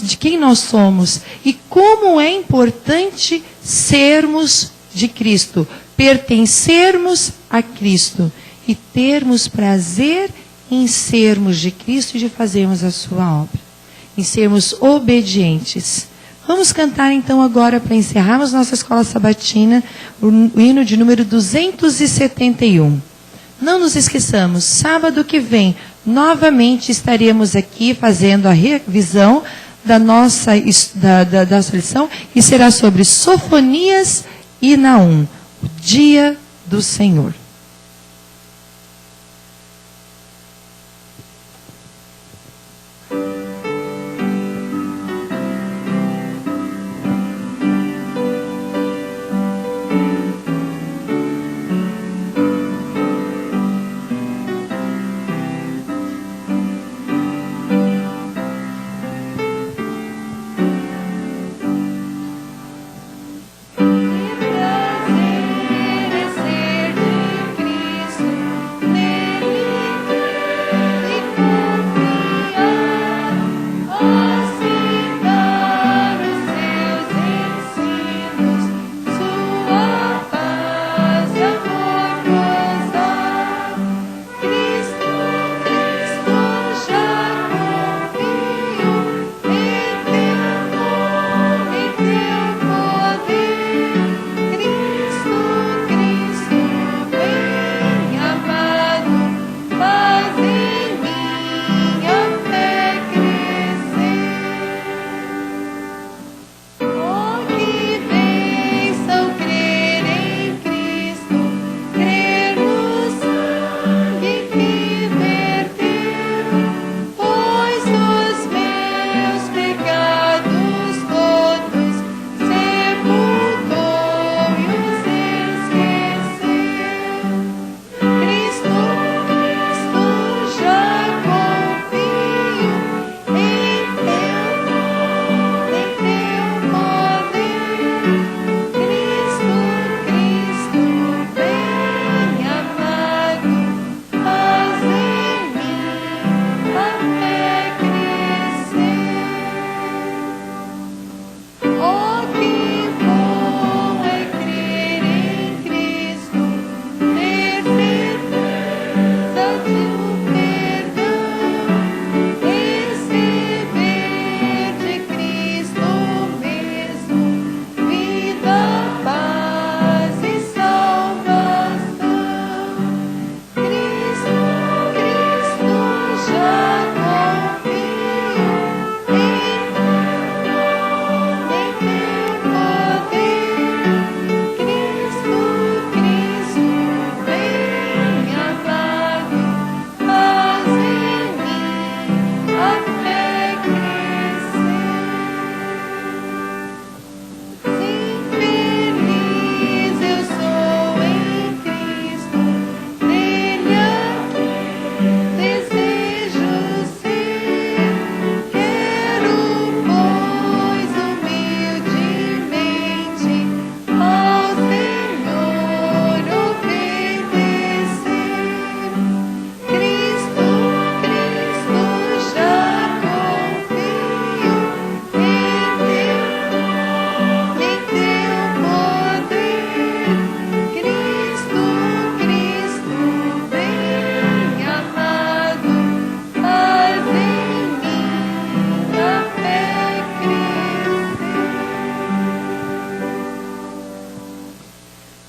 de quem nós somos e como é importante sermos de Cristo, pertencermos a Cristo e termos prazer em sermos de Cristo e de fazermos a sua obra, em sermos obedientes. Vamos cantar então agora, para encerrarmos nossa escola sabatina, o hino de número 271. Não nos esqueçamos, sábado que vem, novamente estaremos aqui fazendo a revisão da nossa lição, e será sobre Sofonias e Naum, o dia do Senhor. Prazer é ser de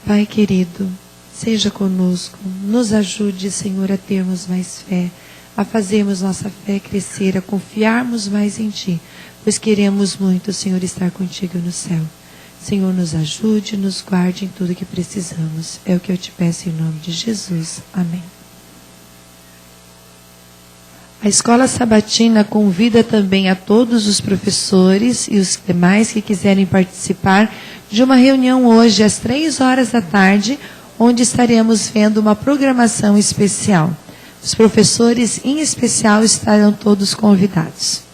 Pai querido, seja conosco, nos ajude, Senhor, a termos mais fé, a fazermos nossa fé crescer, a confiarmos mais em Ti, pois queremos muito, Senhor, estar contigo no céu. Senhor, nos ajude, nos guarde em tudo que precisamos. É o que eu te peço em nome de Jesus. Amém. A Escola Sabatina convida também a todos os professores e os demais que quiserem participar de uma reunião hoje às 15h, onde estaremos vendo uma programação especial. Os professores, em especial, estarão todos convidados.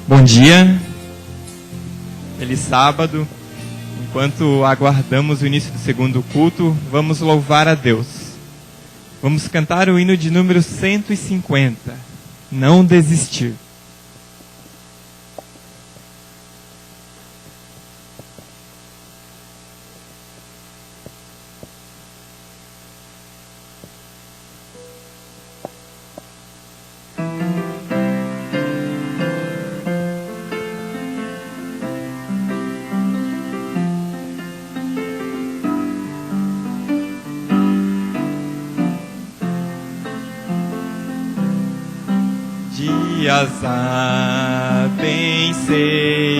Bom dia, feliz sábado. Enquanto aguardamos o início do segundo culto, vamos louvar a Deus. Vamos cantar o hino de número 150, Não Desistir. Pensei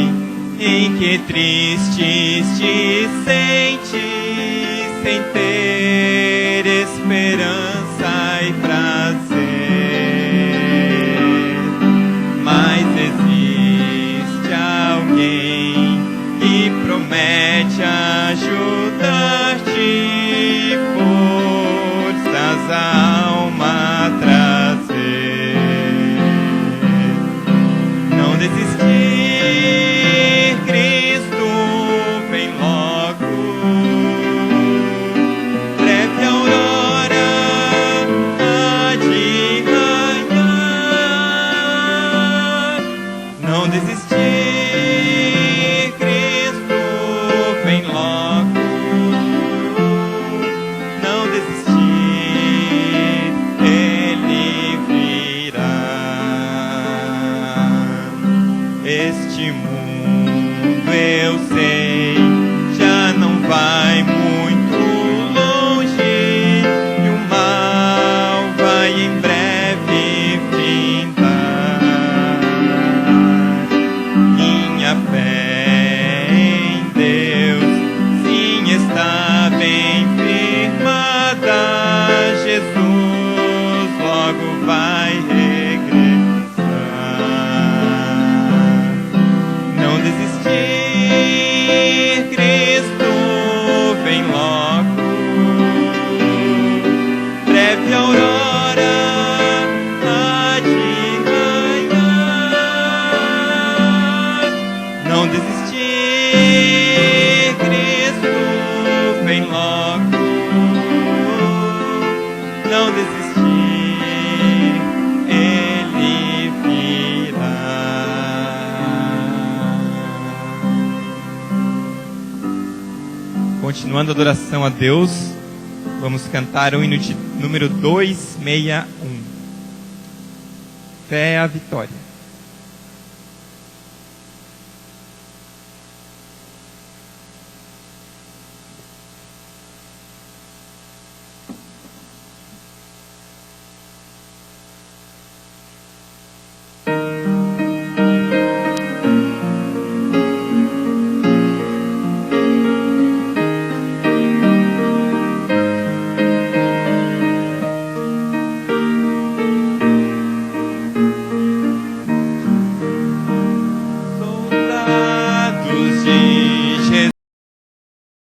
em que tristes te sentes sem ter esperança e prazer, mas existe alguém que promete ajudar-te, forças está bem firmada, Jesus logo vai regressar. Não desistir, Cristo vem logo, breve aurora há de raiar. Não desistir, Cristo vem logo, não desistir, Ele virá. Continuando a adoração a Deus, vamos cantar o hino de número 261. Fé é a vitória.